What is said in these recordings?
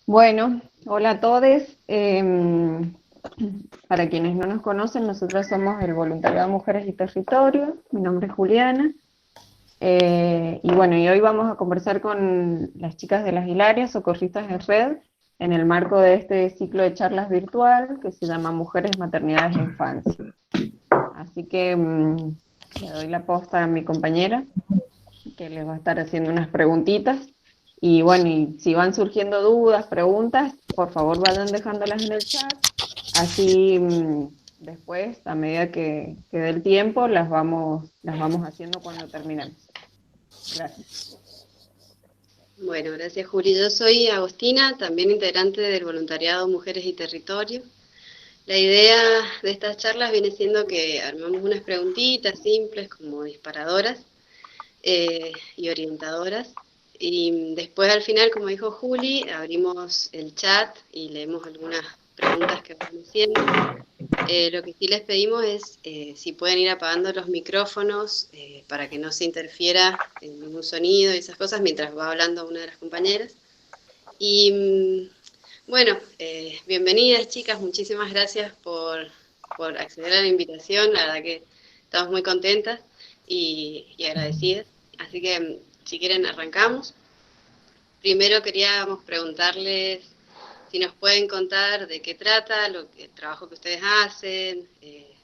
Bueno, hola a todos. Para quienes no nos conocen, nosotros somos el Voluntariado Mujeres y Territorio. Mi nombre es Juliana. Y bueno, y hoy vamos a conversar con las chicas de las Hilarias, socorristas en red, en el marco de este ciclo de charlas virtual que se llama Mujeres, Maternidades e Infancia. Así que le doy la posta a mi compañera, que les va a estar haciendo unas preguntitas. Y bueno, y si van surgiendo dudas, preguntas, por favor vayan dejándolas en el chat. Así después, a medida que dé el tiempo, las vamos haciendo cuando terminemos. Gracias. Bueno, gracias Juli. Yo soy Agostina, también integrante del voluntariado Mujeres y Territorio. La idea de estas charlas viene siendo que armamos unas preguntitas simples como disparadoras y orientadoras. Y después al final, como dijo Juli, abrimos el chat y leemos algunas preguntas que van haciendo. Lo que sí les pedimos es si pueden ir apagando los micrófonos para que no se interfiera en ningún sonido y esas cosas mientras va hablando una de las compañeras. Y bueno, bienvenidas chicas, muchísimas gracias por acceder a la invitación, la verdad que estamos muy contentas y agradecidas. Así que si quieren arrancamos. Primero queríamos preguntarles si nos pueden contar de qué trata el trabajo que ustedes hacen,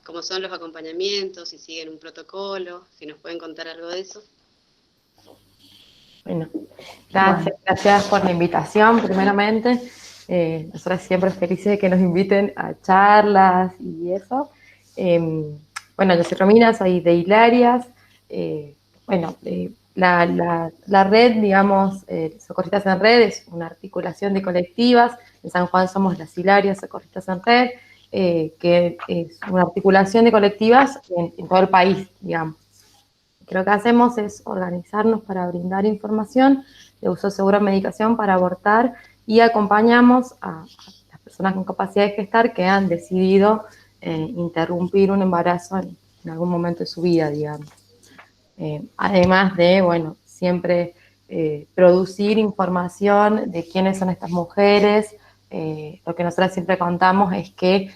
cómo son los acompañamientos, si siguen un protocolo, si nos pueden contar algo de eso. Bueno, gracias por la invitación, primeramente. Nosotras siempre felices de que nos inviten a charlas y eso. Bueno, yo soy Romina, soy de Hilarias. La red, digamos, Socorristas en Red, es una articulación de colectivas. En San Juan somos las Hilarias Socorristas en Red, que es una articulación de colectivas en todo el país, digamos. Lo que hacemos es organizarnos para brindar información de uso seguro de medicación para abortar y acompañamos a las personas con capacidad de gestar que han decidido interrumpir un embarazo en algún momento de su vida, digamos. Además de, bueno, siempre producir información de quiénes son estas mujeres. Lo que nosotros siempre contamos es que,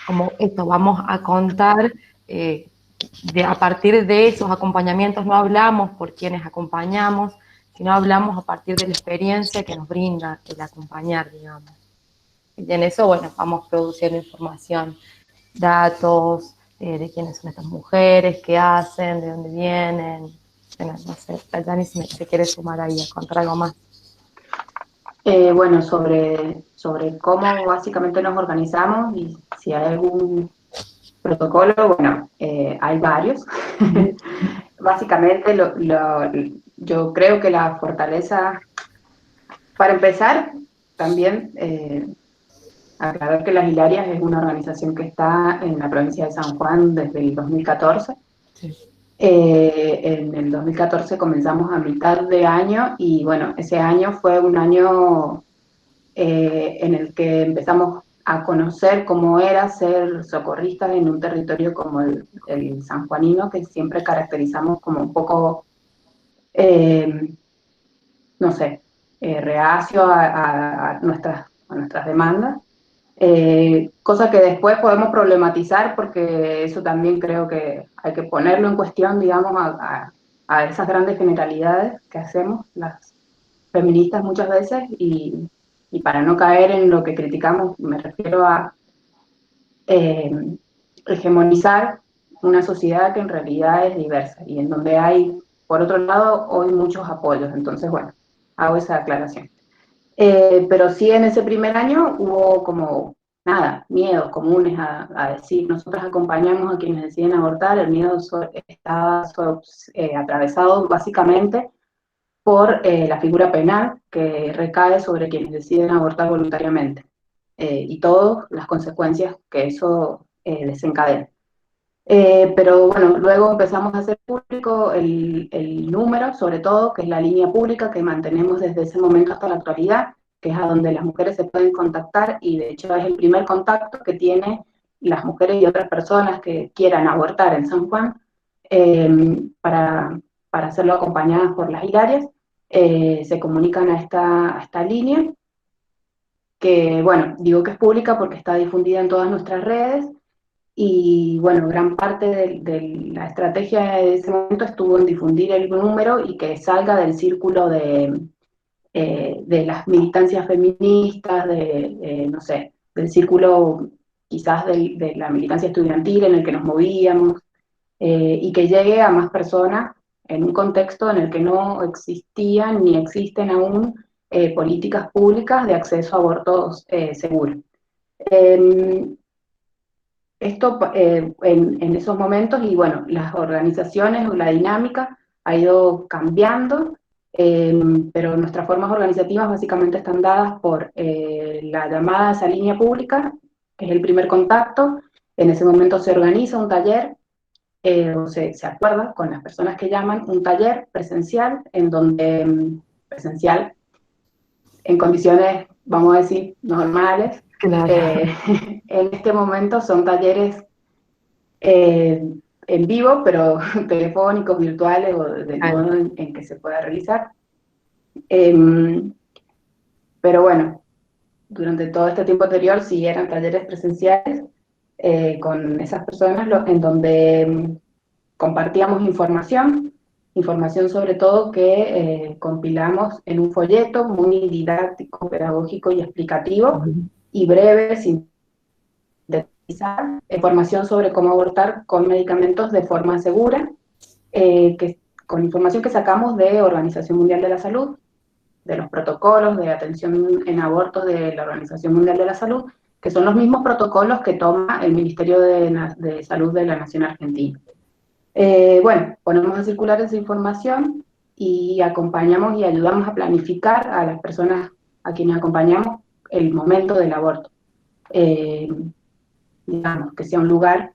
como esto, vamos a contar a partir de esos acompañamientos. No hablamos por quienes acompañamos, sino hablamos a partir de la experiencia que nos brinda el acompañar, digamos. Y en eso, bueno, vamos produciendo información, datos de quiénes son estas mujeres, qué hacen, de dónde vienen. Bueno, no sé, Dani, si se quiere sumar ahí a contar algo más. Bueno, sobre cómo básicamente nos organizamos y si hay algún protocolo, bueno, hay varios. Básicamente, yo creo que la fortaleza, para empezar, también aclarar que Las Hilarias es una organización que está en la provincia de San Juan desde el 2014. Sí. En el 2014 comenzamos a mitad de año y bueno, ese año fue un año en el que empezamos a conocer cómo era ser socorristas en un territorio como el sanjuanino, que siempre caracterizamos como un poco, no sé, reacio a nuestras demandas. Cosa que después podemos problematizar porque eso también creo que hay que ponerlo en cuestión, digamos, a esas grandes generalidades que hacemos las feministas muchas veces y para no caer en lo que criticamos, me refiero a hegemonizar una sociedad que en realidad es diversa y en donde hay, por otro lado, hoy muchos apoyos. Entonces, bueno, hago esa aclaración. Pero sí, en ese primer año hubo como, nada, miedos comunes a decir, nosotros acompañamos a quienes deciden abortar. El miedo está atravesado básicamente por la figura penal que recae sobre quienes deciden abortar voluntariamente y todas las consecuencias que eso desencadena. Pero bueno, luego empezamos a hacer público el número, sobre todo, que es la línea pública que mantenemos desde ese momento hasta la actualidad, que es a donde las mujeres se pueden contactar y de hecho es el primer contacto que tienen las mujeres y otras personas que quieran abortar en San Juan para hacerlo acompañadas por las Hilarias. Se comunican a esta línea que, bueno, digo que es pública porque está difundida en todas nuestras redes, y bueno, gran parte de la estrategia de ese momento estuvo en difundir el número y que salga del círculo de las militancias feministas, no sé, del círculo quizás de la militancia estudiantil en el que nos movíamos, y que llegue a más personas en un contexto en el que no existían ni existen aún políticas públicas de acceso a abortos seguros. Esto en esos momentos, y bueno, las organizaciones o la dinámica ha ido cambiando, pero nuestras formas organizativas básicamente están dadas por la llamada a esa línea pública, que es el primer contacto. En ese momento se organiza un taller, o se acuerda con las personas que llaman, un taller presencial, en donde, presencial, en condiciones, vamos a decir, normales. Claro. En este momento son talleres en vivo, pero telefónicos, virtuales o del modo en que se pueda realizar. Pero bueno, durante todo este tiempo anterior sí eran talleres presenciales con esas personas en donde compartíamos información sobre todo que compilamos en un folleto muy didáctico, pedagógico y explicativo, y breve, sin información sobre cómo abortar con medicamentos de forma segura, con información que sacamos de Organización Mundial de la Salud, de los protocolos de atención en abortos de la Organización Mundial de la Salud, que son los mismos protocolos que toma el Ministerio de Salud de la Nación Argentina. Bueno, ponemos a circular esa información y acompañamos y ayudamos a planificar a las personas a quienes acompañamos el momento del aborto. Digamos, que sea un lugar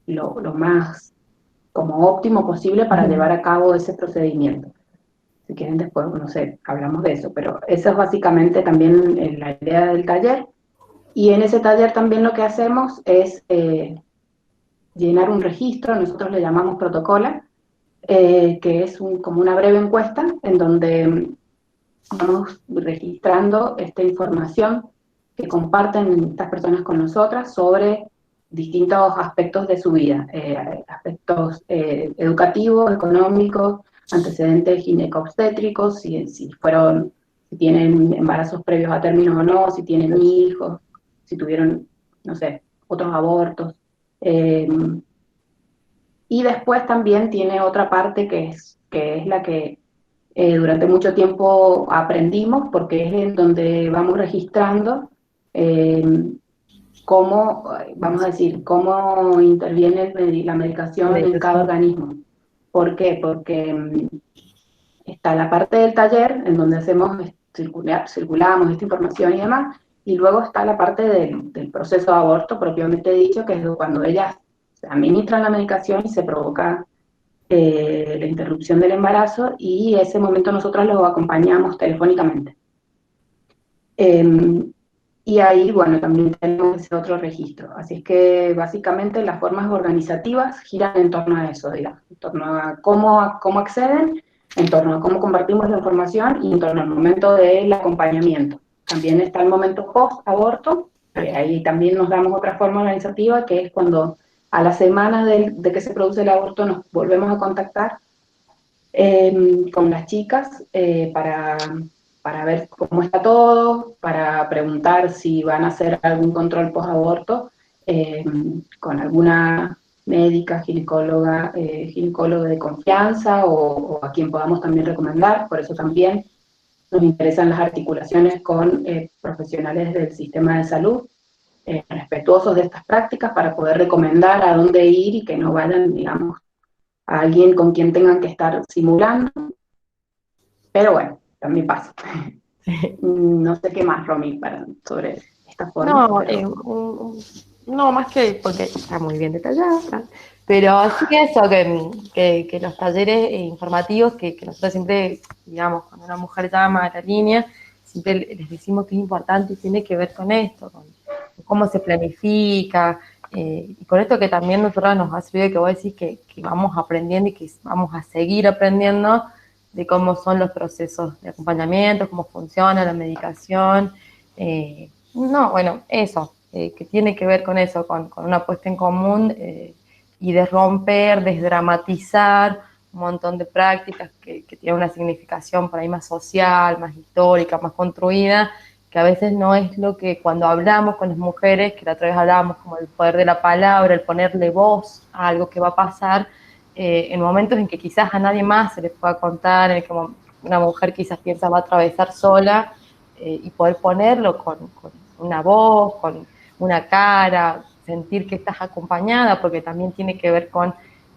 lo más como óptimo posible para llevar a cabo ese procedimiento. Si quieren después, no sé, hablamos de eso, pero esa es básicamente también la idea del taller. Y en ese taller también lo que hacemos es llenar un registro, nosotros le llamamos protocola, que es como una breve encuesta en donde vamos registrando esta información que comparten estas personas con nosotras sobre distintos aspectos de su vida, aspectos educativos, económicos, antecedentes gineco-obstétricos, si tienen embarazos previos a término o no, si tienen hijos, si tuvieron, no sé, otros abortos. Y después también tiene otra parte que es la que durante mucho tiempo aprendimos, porque es en donde vamos registrando cómo, vamos a decir, cómo interviene la medicación en cada organismo. ¿Por qué? Porque está la parte del taller, en donde circulamos esta información y demás, y luego está la parte del proceso de aborto propiamente dicho, que es cuando ellas se administran la medicación y se provoca la interrupción del embarazo, y ese momento nosotros lo acompañamos telefónicamente. Y ahí, bueno, también tenemos ese otro registro. Así es que básicamente las formas organizativas giran en torno a eso, digamos, en torno a cómo acceden, en torno a cómo compartimos la información y en torno al momento del acompañamiento. También está el momento post-aborto, que ahí también nos damos otra forma organizativa, que es cuando a la semana de que se produce el aborto nos volvemos a contactar con las chicas para ver cómo está todo, para preguntar si van a hacer algún control post-aborto con alguna médica, ginecóloga, ginecólogo de confianza o a quien podamos también recomendar. Por eso también nos interesan las articulaciones con profesionales del sistema de salud, respetuosos de estas prácticas, para poder recomendar a dónde ir y que no vayan, digamos, a alguien con quien tengan que estar simulando. Pero bueno, también pasa. No sé qué más, Romy, sobre esta forma. No, no, más que porque está muy bien detallada, pero sí eso, que los talleres informativos que nosotros siempre, digamos, cuando una mujer llama a la línea, siempre les decimos que es importante y tiene que ver con esto, con cómo se planifica, y con esto que también nosotros nos ha servido, que vos decís que vamos aprendiendo y que vamos a seguir aprendiendo de cómo son los procesos de acompañamiento, cómo funciona la medicación, No, bueno, eso, que tiene que ver con eso, con una puesta en común y de romper, desdramatizar un montón de prácticas que tienen una significación por ahí más social, más histórica, más construida, que a veces no es lo que cuando hablamos con las mujeres, que la otra vez hablábamos como el poder de la palabra, el ponerle voz a algo que va a pasar, en momentos en que quizás a nadie más se les pueda contar, en el que una mujer quizás piensa va a atravesar sola, y poder ponerlo con una voz, con una cara, sentir que estás acompañada, porque también tiene que ver con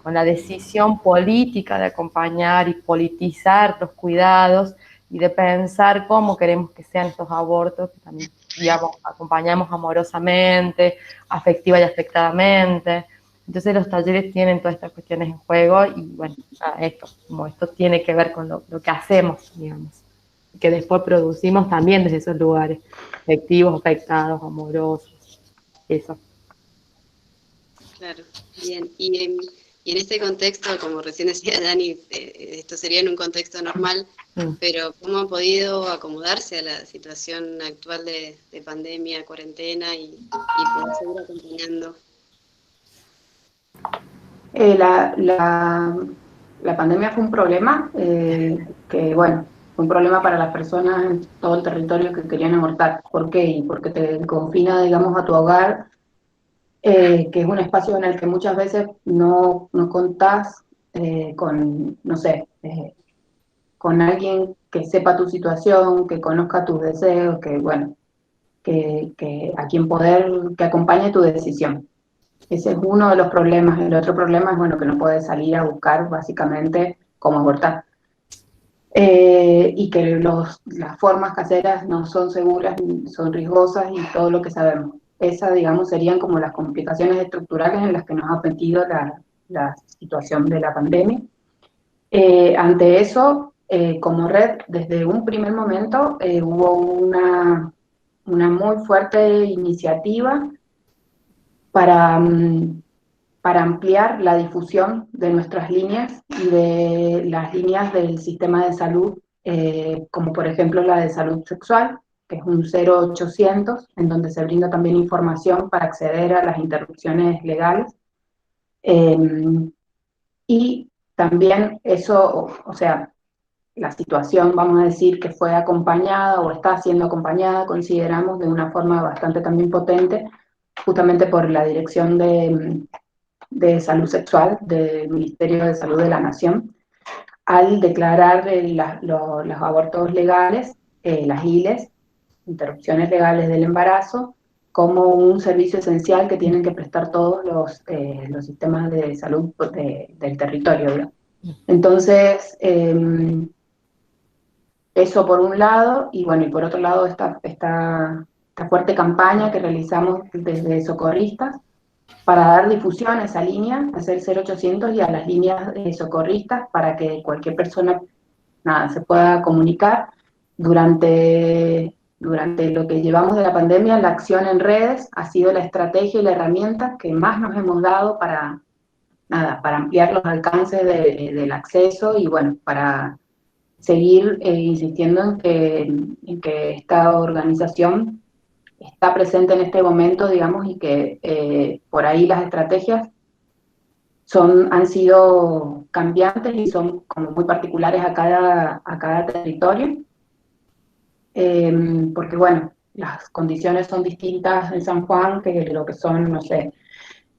la decisión política de acompañar y politizar los cuidados y de pensar cómo queremos que sean estos abortos, que también, digamos, acompañamos amorosamente, afectiva y afectadamente. Entonces los talleres tienen todas estas cuestiones en juego y bueno, esto tiene que ver con lo que hacemos, digamos, que después producimos también desde esos lugares, afectivos, afectados, amorosos, eso. Claro, bien. Y en este contexto, como recién decía Dani, esto sería en un contexto normal, pero ¿cómo han podido acomodarse a la situación actual de pandemia, cuarentena y poder seguir acompañando? La pandemia fue un problema, que bueno, fue un problema para las personas en todo el territorio que querían abortar. ¿Por qué? Y porque te confina, digamos, a tu hogar, que es un espacio en el que muchas veces no contás con, no sé, con alguien que sepa tu situación, que conozca tus deseos, que bueno, que a quien poder, que acompañe tu decisión. Ese es uno de los problemas. El otro problema es, bueno, que no puedes salir a buscar básicamente cómo abortar. Y que las formas caseras no son seguras, son riesgosas y todo lo que sabemos. Esas, digamos, serían como las complicaciones estructurales en las que nos ha metido la situación de la pandemia. Ante eso, como red, desde un primer momento hubo una muy fuerte iniciativa para, para ampliar la difusión de nuestras líneas y de las líneas del sistema de salud, como por ejemplo la de salud sexual, que es un 0800, en donde se brinda también información para acceder a las interrupciones legales. Eh, y también eso, o sea, la situación, vamos a decir, que fue acompañada o está siendo acompañada, consideramos, de una forma bastante también potente, justamente por la Dirección de Salud Sexual del Ministerio de Salud de la Nación, al declarar los abortos legales, las ILES, interrupciones legales del embarazo, como un servicio esencial que tienen que prestar todos los sistemas de salud del territorio, ¿no? Entonces, eso por un lado, y bueno, y por otro lado esta fuerte campaña que realizamos desde Socorristas para dar difusión a esa línea, a hacer 0800 y a las líneas socorristas para que cualquier persona, nada, se pueda comunicar. Durante lo que llevamos de la pandemia, la acción en redes ha sido la estrategia y la herramienta que más nos hemos dado para, nada, para ampliar los alcances del acceso y bueno, para seguir insistiendo en que esta organización está presente en este momento, digamos, y que por ahí las estrategias han sido cambiantes y son como muy particulares a cada territorio, porque bueno, las condiciones son distintas en San Juan que lo que son, no sé,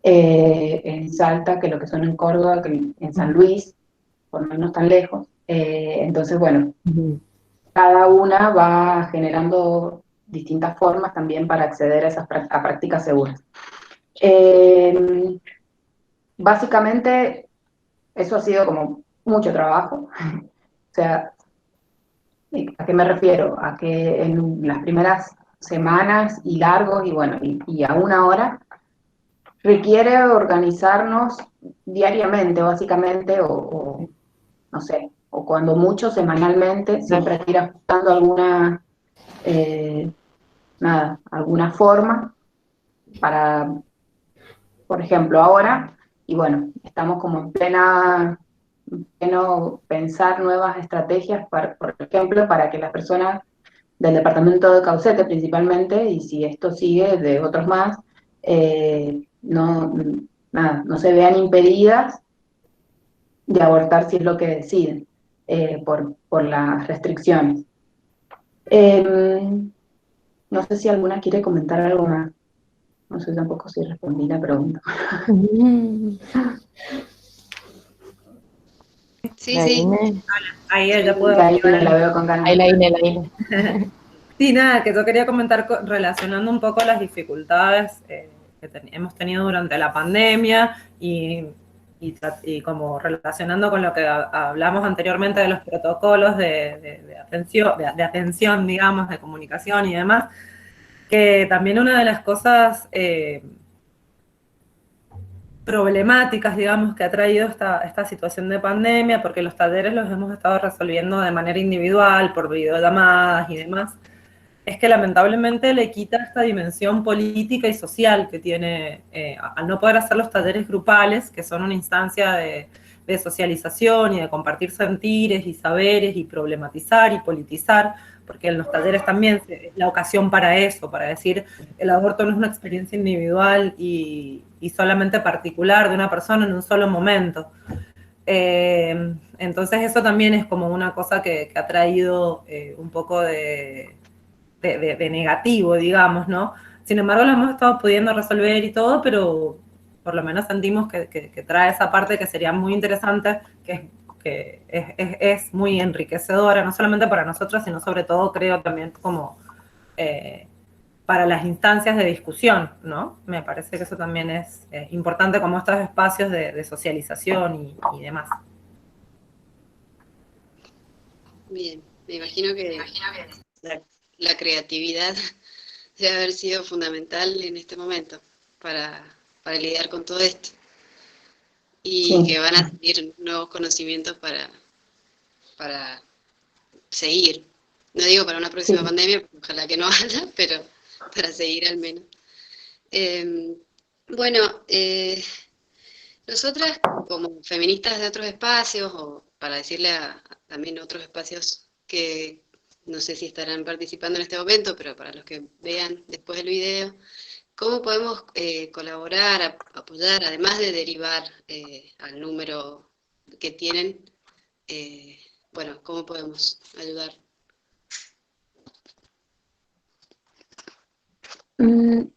en Salta, que lo que son en Córdoba, que en San Luis, por no irnos tan lejos. Entonces, bueno, cada una va generando distintas formas también para acceder a esas a prácticas seguras. Básicamente, eso ha sido como mucho trabajo. O sea, ¿a qué me refiero? A que en las primeras semanas y largos, y bueno, y aún ahora, requiere organizarnos diariamente, básicamente, o no sé, o cuando mucho, semanalmente, siempre ir ajustando alguna forma para, por ejemplo, ahora, y bueno, estamos como en pleno pensar nuevas estrategias, por ejemplo, para que las personas del departamento de Caucete principalmente, y si esto sigue de otros más, no, nada, no se vean impedidas de abortar si es lo que deciden, por las restricciones. No sé si alguna quiere comentar algo más. No sé tampoco si respondí la pregunta. Sí, La sí. Ine. Ahí ella puedo Ahí me activar la el veo con Ahí ganas. la Ine, la Ine. Sí, nada, que yo quería comentar relacionando un poco las dificultades que hemos tenido durante la pandemia y como relacionando con lo que hablamos anteriormente de los protocolos de atención, digamos, de comunicación y demás, que también una de las cosas problemáticas, digamos, que ha traído esta situación de pandemia, porque los talleres los hemos estado resolviendo de manera individual, por videollamadas y demás, es que lamentablemente le quita esta dimensión política y social que tiene, al no poder hacer los talleres grupales, que son una instancia de socialización y de compartir sentires y saberes y problematizar y politizar, porque en los talleres también es la ocasión para eso, para decir, el aborto no es una experiencia individual y solamente particular de una persona en un solo momento. Entonces eso también es como una cosa que ha traído un poco de negativo, digamos, ¿no? Sin embargo, lo hemos estado pudiendo resolver y todo, pero por lo menos sentimos que trae esa parte que sería muy interesante, que es muy enriquecedora, no solamente para nosotros, sino sobre todo, creo, también como para las instancias de discusión, ¿no? Me parece que eso también es importante como estos espacios de socialización y demás. Bien, me imagino que la creatividad debe haber sido fundamental en este momento para lidiar con todo esto. Y Sí. que van a salir nuevos conocimientos para seguir. No digo para una próxima Sí. pandemia, ojalá que no haya, pero para seguir al menos. Bueno, nosotras como feministas de otros espacios, o para decirle también otros espacios que no sé si estarán participando en este momento, pero para los que vean después el video, ¿cómo podemos colaborar, apoyar, además de derivar al número que tienen? Bueno, ¿cómo podemos ayudar?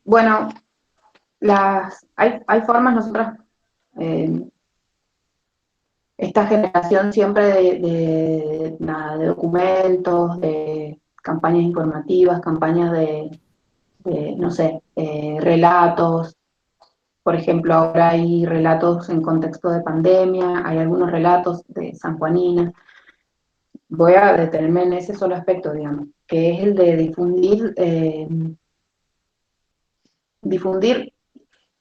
Bueno, hay formas, nosotras, esta generación siempre de documentos, de campañas informativas, campañas no sé, relatos. Por ejemplo, ahora hay relatos en contexto de pandemia, hay algunos relatos de San Juanina. Voy a detenerme en ese solo aspecto, digamos, que es el de difundir,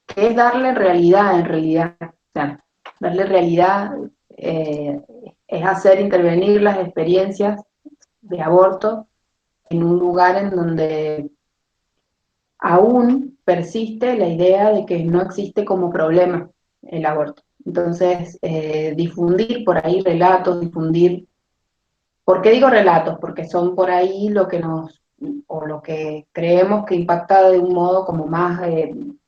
que es darle realidad en realidad. O sea, darle realidad es hacer intervenir las experiencias de aborto en un lugar en donde aún persiste la idea de que no existe como problema el aborto. Entonces, difundir por ahí relatos, difundir. ¿Por qué digo relatos? Porque son por ahí o lo que creemos que impacta de un modo como más en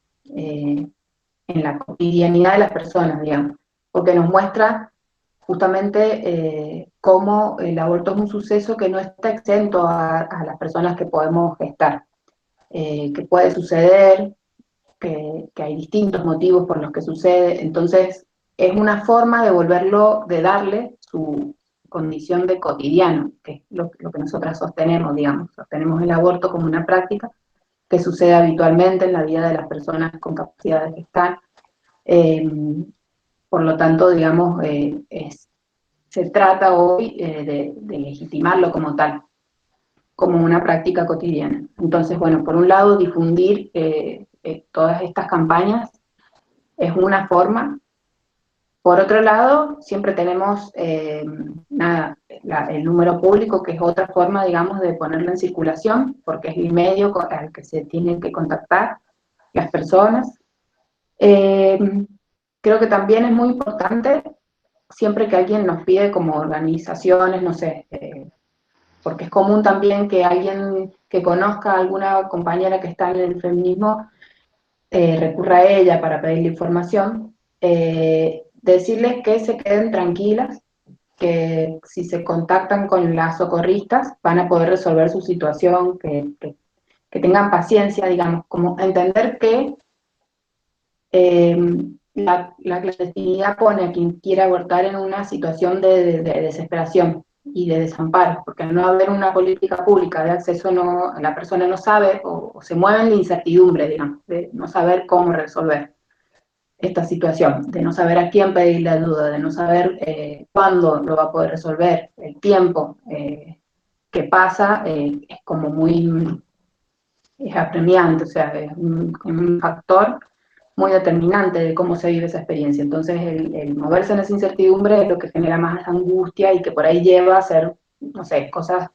la cotidianidad de las personas, digamos, porque nos muestra justamente cómo el aborto es un suceso que no está exento a las personas que podemos gestar, que puede suceder, que hay distintos motivos por los que sucede, entonces es una forma de darle su condición de cotidiano, que es lo que nosotras sostenemos, digamos, sostenemos el aborto como una práctica que sucede habitualmente en la vida de las personas con capacidad de gestar. Por lo tanto, digamos, se trata hoy de legitimarlo como tal, como una práctica cotidiana. Entonces, bueno, por un lado, difundir todas estas campañas es una forma. Por otro lado, siempre tenemos el número público, que es otra forma, digamos, de ponerlo en circulación, porque es el medio al que se tienen que contactar las personas. Creo que también es muy importante, siempre que alguien nos pide como organizaciones, no sé, porque es común también que alguien que conozca a alguna compañera que está en el feminismo recurra a ella para pedirle información, decirles que se queden tranquilas, que si se contactan con las socorristas van a poder resolver su situación, que tengan paciencia, digamos, como entender que eh, la clandestinidad pone a quien quiera abortar en una situación de desesperación y de desamparo, porque al no haber una política pública de acceso, no, la persona no sabe o se mueve en la incertidumbre, digamos, de no saber cómo resolver esta situación, de no saber a quién pedirle ayuda, de no saber cuándo lo va a poder resolver, el tiempo que pasa es como muy es apremiante, o sea, es un factor muy determinante de cómo se vive esa experiencia. Entonces, el moverse en esa incertidumbre es lo que genera más angustia y que por ahí lleva a hacer, no sé, cosas,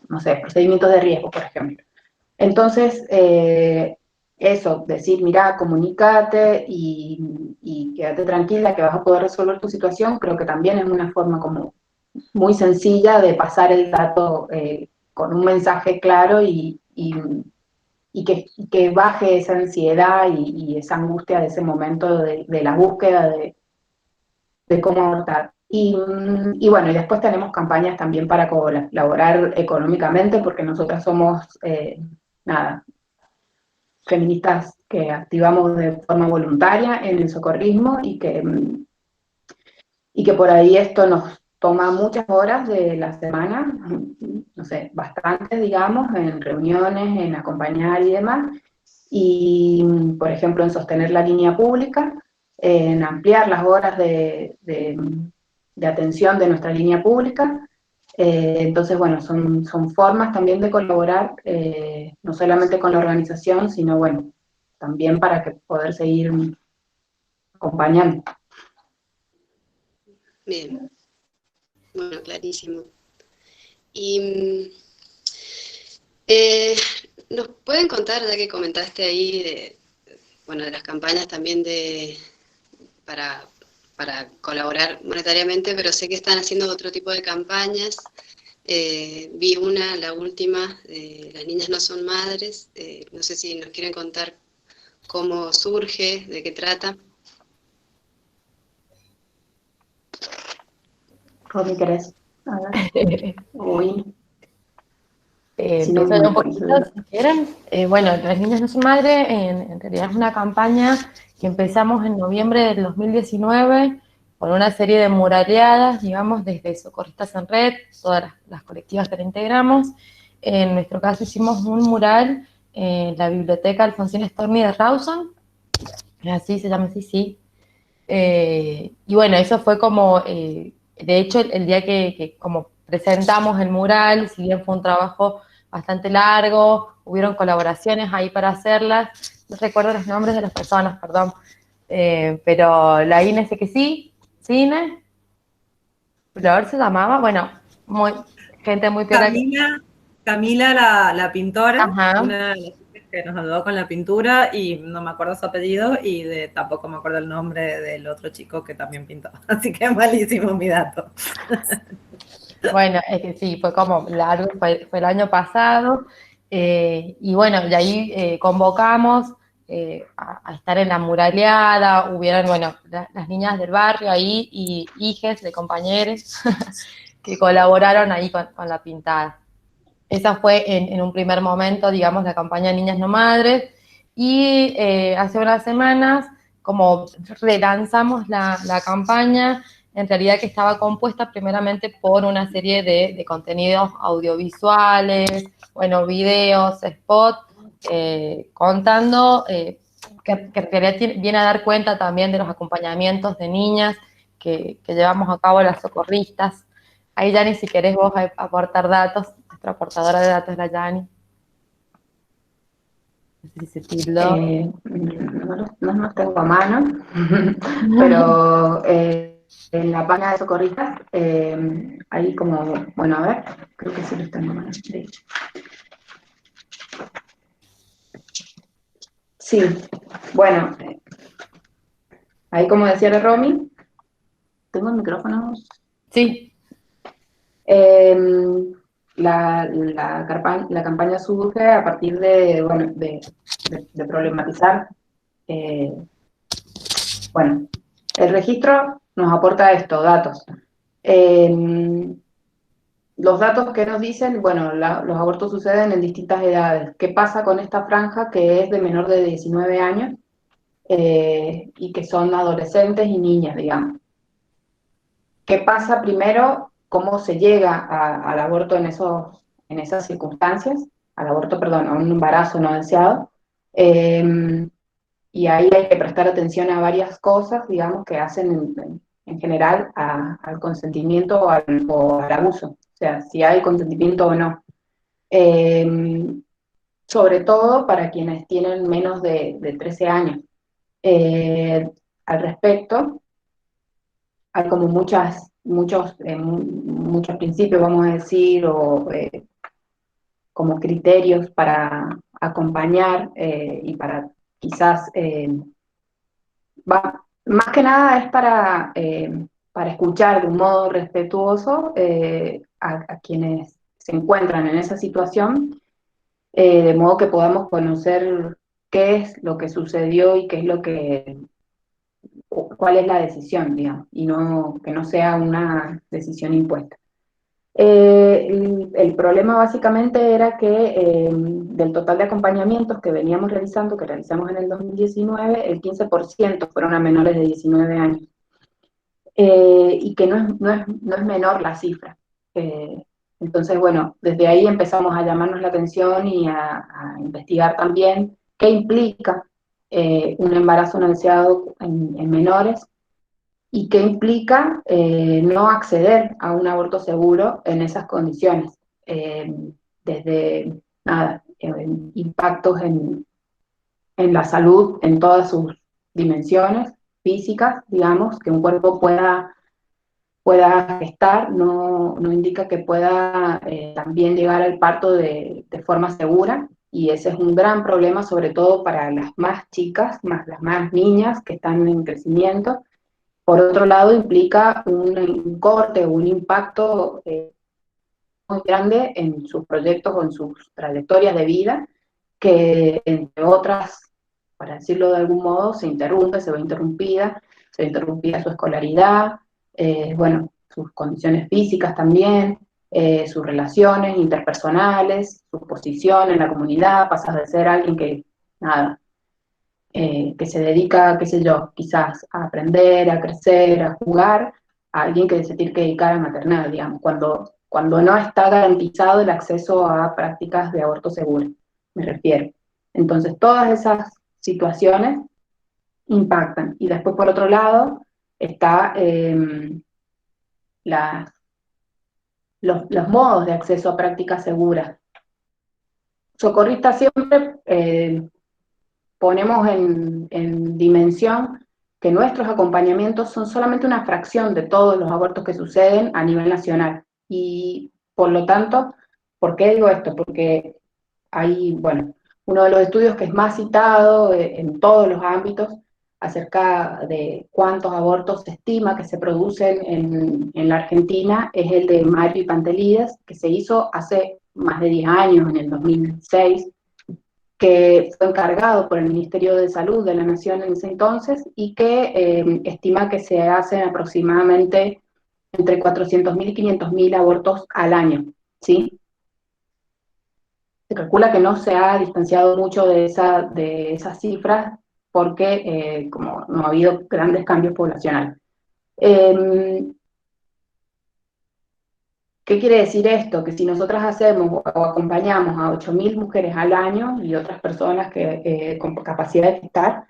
no sé, procedimientos de riesgo, por ejemplo. Entonces, eso, decir, mira, comunícate y quédate tranquila que vas a poder resolver tu situación, creo que también es una forma como muy sencilla de pasar el dato con un mensaje claro y que baje esa ansiedad y esa angustia de ese momento de la búsqueda de cómo abortar. Y bueno, y después tenemos campañas también para colaborar económicamente, porque nosotras somos, nada, feministas que activamos de forma voluntaria en el socorrismo y que por ahí esto nos toma muchas horas de la semana, no sé, bastantes, digamos, en reuniones, en acompañar y demás, y, por ejemplo, en sostener la línea pública, en ampliar las horas de atención de nuestra línea pública. Entonces, bueno, son formas también de colaborar, no solamente con la organización, sino, bueno, también para que poder seguir acompañando. Bien, bueno, clarísimo. Y eh, nos pueden contar, ya que comentaste ahí, bueno, de las campañas también para colaborar monetariamente, pero sé que están haciendo otro tipo de campañas. Vi una, la última, Las niñas no son madres. No sé si nos quieren contar cómo surge, de qué trata. Romy, ¿querés? A ver. Uy, si no, Empiezo yo me un pones poquito, duda. si quieren. Bueno, Las niñas no son madre, en realidad es una campaña que empezamos en noviembre del 2019 con una serie de muraleadas, digamos, desde Socorristas en Red, todas las colectivas que la integramos. En nuestro caso hicimos un mural en la biblioteca Alfonsín Storni de Rawson, así se llama, así, sí. Y bueno, eso fue como, de hecho, el día que como presentamos el mural, si bien fue un trabajo bastante largo, hubieron colaboraciones ahí para hacerlas, no recuerdo los nombres de las personas, perdón, pero la Ine sé que sí, Cine, Flor se llamaba, bueno, muy, gente muy piola. Camila la pintora, Ajá. una de las chicas que nos ayudó con la pintura, y no me acuerdo su apellido, y tampoco me acuerdo el nombre del otro chico que también pintó. Así que es malísimo mi dato. Bueno, es que sí, fue como largo, fue el año pasado, y bueno, de ahí convocamos a estar en la muraleada, hubieron, bueno, las niñas del barrio ahí y hijes de compañeros que colaboraron ahí con la pintada. Esa fue en un primer momento, digamos, la campaña Niñas No Madres, y hace unas semanas, como relanzamos la campaña, en realidad que estaba compuesta primeramente por una serie de contenidos audiovisuales, bueno, videos, spots, contando, que en realidad viene a dar cuenta también de los acompañamientos de niñas que llevamos a cabo las socorristas. Ahí, Yani, si querés vos aportar datos, nuestra aportadora de datos es la Yani. No sé si se tildó. No los tengo a mano, pero en la página de socorristas, ahí como, bueno, a ver, creo que sí los tengo a mano, de hecho. Sí, bueno, ahí como decía la Romy, tengo el micrófono. Sí. la campaña surge a partir de, bueno, de problematizar. Bueno, el registro nos aporta esto, datos. Los datos que nos dicen, bueno, los abortos suceden en distintas edades. ¿Qué pasa con esta franja que es de menor de 19 años y que son adolescentes y niñas, digamos? ¿Qué pasa primero? ¿Cómo se llega al aborto en esas circunstancias? Al aborto, perdón, a un embarazo no deseado. Y ahí hay que prestar atención a varias cosas, digamos, que hacen en general al consentimiento o al abuso. O sea, si hay consentimiento o no. Sobre todo para quienes tienen menos de 13 años. Al respecto, hay como muchos principios, vamos a decir, o como criterios para acompañar y para quizás, más que nada es para escuchar de un modo respetuoso a quienes se encuentran en esa situación, de modo que podamos conocer qué es lo que sucedió y qué es cuál es la decisión, digamos, y que no sea una decisión impuesta. El problema básicamente era que del total de acompañamientos que veníamos realizando, que realizamos en el 2019, el 15% fueron a menores de 19 años. Y que no es menor la cifra. Entonces, bueno, desde ahí empezamos a llamarnos la atención y a investigar también qué implica un embarazo no deseado en menores y qué implica no acceder a un aborto seguro en esas condiciones, desde impactos en la salud en todas sus dimensiones físicas, digamos, que un cuerpo pueda gestar, no indica que pueda también llegar al parto de forma segura, y ese es un gran problema, sobre todo para las más chicas, las más niñas que están en crecimiento. Por otro lado, implica un corte o un impacto muy grande en sus proyectos o en sus trayectorias de vida, que entre otras, para decirlo de algún modo, se ve interrumpida su escolaridad, bueno, sus condiciones físicas también, sus relaciones interpersonales, su posición en la comunidad. Pasas de ser alguien que, nada, que se dedica, qué sé yo, quizás a aprender, a crecer, a jugar, a alguien que se tiene que dedicar a maternal, digamos, cuando no está garantizado el acceso a prácticas de aborto seguro, me refiero. Entonces, todas esas situaciones impactan. Y después, por otro lado, está los modos de acceso a prácticas seguras. Socorristas siempre ponemos en dimensión que nuestros acompañamientos son solamente una fracción de todos los abortos que suceden a nivel nacional. Y por lo tanto, ¿por qué digo esto? Porque hay, bueno, uno de los estudios que es más citado en todos los ámbitos acerca de cuántos abortos se estima que se producen en la Argentina es el de Mario y Pantelides, que se hizo hace más de 10 años, en el 2006, que fue encargado por el Ministerio de Salud de la Nación en ese entonces, y que estima que se hacen aproximadamente entre 400.000 y 500.000 abortos al año, ¿sí? Se calcula que no se ha distanciado mucho de esas cifras porque como no ha habido grandes cambios poblacionales. ¿Qué quiere decir esto? Que si nosotras hacemos o acompañamos a 8.000 mujeres al año y otras personas con capacidad de gestar,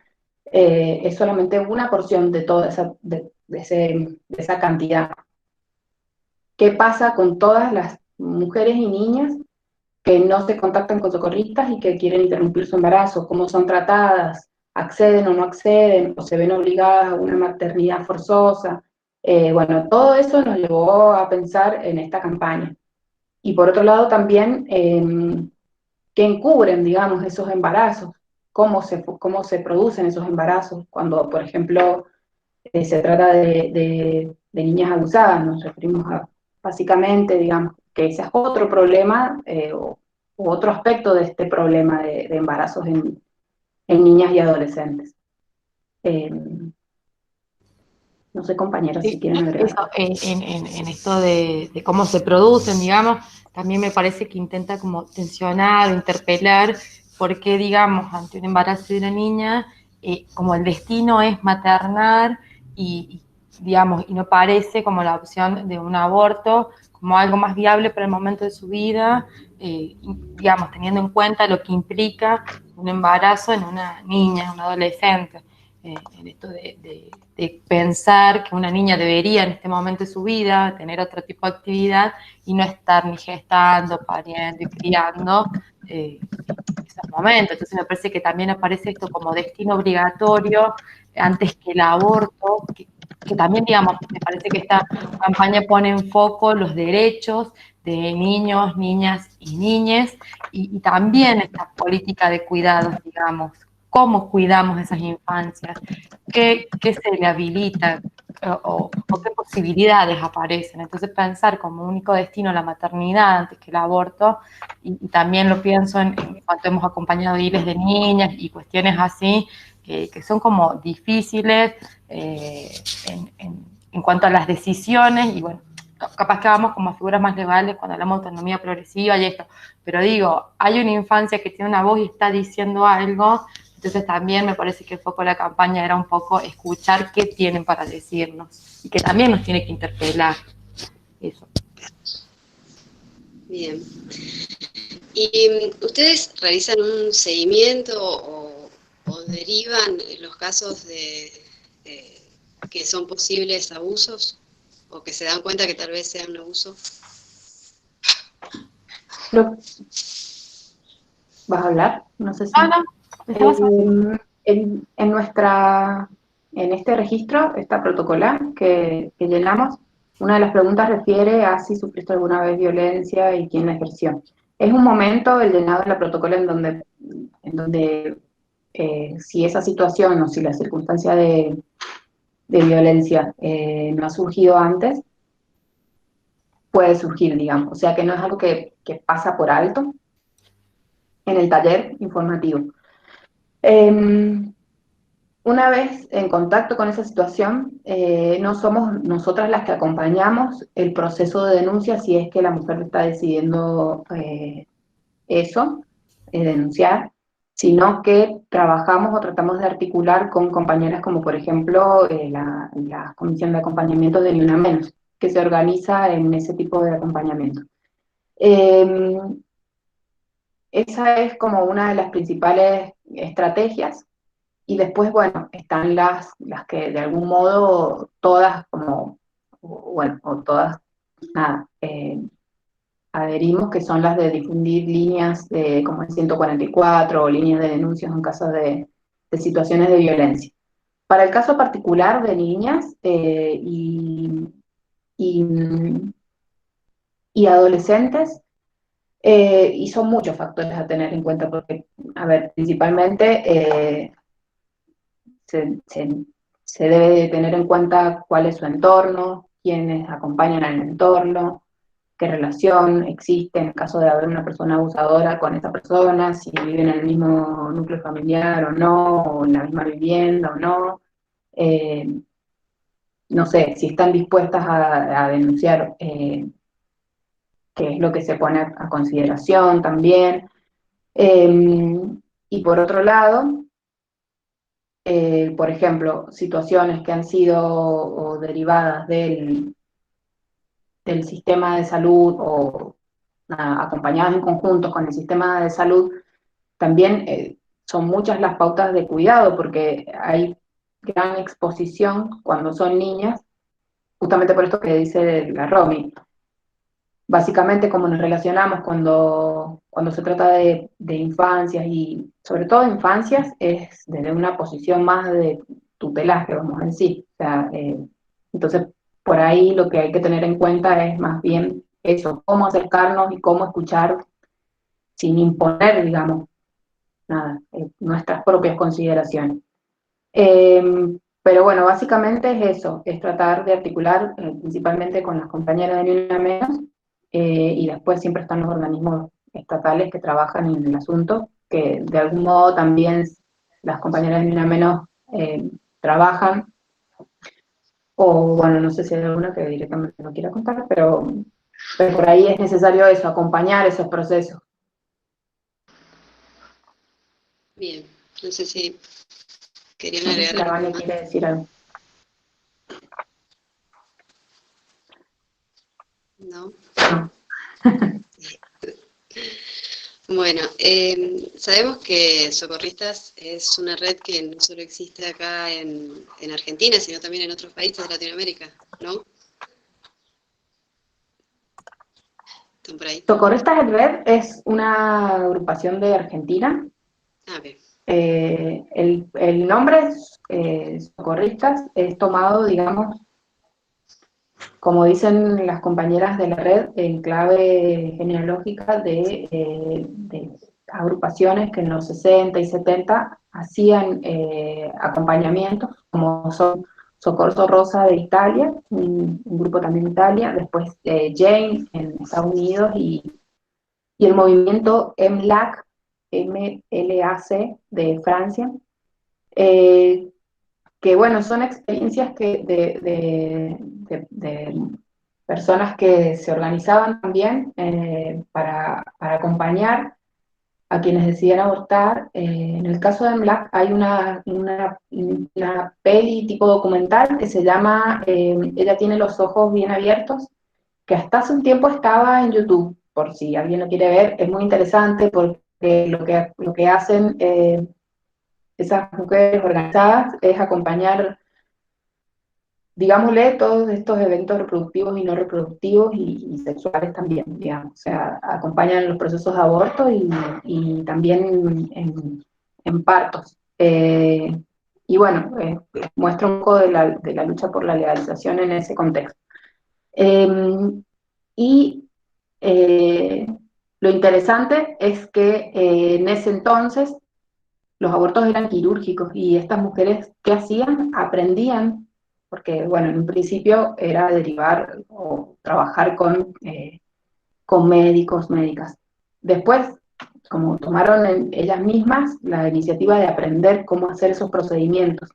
es solamente una porción de toda esa cantidad. ¿Qué pasa con todas las mujeres y niñas que no se contactan con socorristas y que quieren interrumpir su embarazo? ¿Cómo son tratadas? ¿Acceden o no acceden? ¿O se ven obligadas a una maternidad forzosa? Bueno, todo eso nos llevó a pensar en esta campaña. Y por otro lado también, ¿qué encubren, digamos, esos embarazos? ¿Cómo se producen esos embarazos? Cuando, por ejemplo, se trata de niñas abusadas, nos referimos básicamente, digamos, que ese es otro problema o otro aspecto de este problema de embarazos en niñas y adolescentes. No sé, compañeros, si Sí, quieren agregar. eso, en esto de cómo se producen, digamos, también me parece que intenta como tensionar o interpelar, porque, digamos, ante un embarazo de una niña, como el destino es maternar digamos, y no parece como la opción de un aborto como algo más viable para el momento de su vida, digamos, teniendo en cuenta lo que implica un embarazo en una niña, en una adolescente, en esto de pensar que una niña debería en este momento de su vida tener otro tipo de actividad y no estar ni gestando, pariendo y criando en esos momentos. Entonces me parece que también aparece esto como destino obligatorio antes que el aborto, que también, digamos, me parece que esta campaña pone en foco los derechos de niños, niñas y niñes, y también esta política de cuidados, digamos, cómo cuidamos esas infancias, qué se le habilita o qué posibilidades aparecen. Entonces pensar como único destino la maternidad antes que el aborto, y también lo pienso en cuanto hemos acompañado miles de niñas y cuestiones así, que son como difíciles en cuanto a las decisiones, y bueno, capaz que vamos como a figuras más legales cuando hablamos de autonomía progresiva y esto, pero digo, hay una infancia que tiene una voz y está diciendo algo. Entonces también me parece que el foco de la campaña era un poco escuchar qué tienen para decirnos y que también nos tiene que interpelar eso. Bien. ¿Y ustedes realizan un seguimiento o derivan los casos de que son posibles abusos o que se dan cuenta que tal vez sea un abuso? ¿Vas a hablar? No sé si... Ah, no, en este registro, esta protocolar que llenamos, una de las preguntas refiere a si sufriste alguna vez violencia y quién la ejerció. Es un momento, el llenado de la protocola, en donde si esa situación o si la circunstancia de violencia no ha surgido antes, puede surgir, digamos. O sea que no es algo que pasa por alto en el taller informativo. Una vez en contacto con esa situación, no somos nosotras las que acompañamos el proceso de denuncia si es que la mujer está decidiendo eso, denunciar, sino que trabajamos o tratamos de articular con compañeras como por ejemplo la Comisión de Acompañamiento de Ni Una Menos, que se organiza en ese tipo de acompañamiento. Esa es como una de las principales estrategias. Y después, bueno, están las que de algún modo todas como, bueno, o todas, nada, adherimos, que son las de difundir líneas como el 144 o líneas de denuncias en caso de situaciones de violencia. Para el caso particular de niñas y, y adolescentes, y son muchos factores a tener en cuenta, porque, a ver, principalmente se debe de tener en cuenta cuál es su entorno, quiénes acompañan al entorno, qué relación existe en el caso de haber una persona abusadora con esa persona, si viven en el mismo núcleo familiar o no, o en la misma vivienda o no. No sé, si están dispuestas a denunciar qué es lo que se pone a consideración también. Y por otro lado, por ejemplo, situaciones que han sido o derivadas del sistema de salud o acompañadas en conjunto con el sistema de salud, también son muchas las pautas de cuidado porque hay gran exposición cuando son niñas, justamente por esto que dice la Romy. Básicamente, como nos relacionamos cuando se trata de infancias y sobre todo infancias, es desde una posición más de tutelaje, vamos a decir. O sea, entonces, por ahí lo que hay que tener en cuenta es más bien eso, cómo acercarnos y cómo escuchar sin imponer, digamos, nada, nuestras propias consideraciones. Pero bueno, básicamente es eso, es tratar de articular principalmente con las compañeras de Ni Una Menos y después siempre están los organismos estatales que trabajan en el asunto, que de algún modo también las compañeras de Ni Una Menos trabajan, o bueno, no sé si hay alguna que directamente no quiera contar, pero por ahí es necesario eso, acompañar esos procesos. Bien, no sé si querían No sé si agregar la algo Vane más. quiere decir algo. ¿No? No. Bueno, sabemos que Socorristas es una red que no solo existe acá en Argentina, sino también en otros países de Latinoamérica, ¿no? ¿Están por ahí? Socorristas en Red es una agrupación de Argentina. Ah, bien. El nombre Socorristas es tomado, digamos, como dicen las compañeras de la red, en clave genealógica de agrupaciones que en los 60 y 70 hacían acompañamientos, como son Soccorso Rosa de Italia, un grupo también de Italia, después Jane en Estados Unidos y el movimiento MLAC, MLAC de Francia, eh, que bueno, son experiencias de personas que se organizaban también para acompañar a quienes deciden abortar. En el caso de MLAC hay una peli tipo documental que se llama Ella tiene los ojos bien abiertos, que hasta hace un tiempo estaba en YouTube, por si alguien lo quiere ver. Es muy interesante porque lo que hacen esas mujeres organizadas es acompañar, digámosle, todos estos eventos reproductivos y no reproductivos y sexuales también, digamos. O sea, acompañan los procesos de aborto y también en partos. Y bueno, muestra un poco de la lucha por la legalización en ese contexto. Y eh, lo interesante es que en ese entonces los abortos eran quirúrgicos y estas mujeres, ¿qué hacían? Aprendían, porque bueno, en un principio era derivar o trabajar con médicos, médicas. Después, como tomaron ellas mismas la iniciativa de aprender cómo hacer esos procedimientos.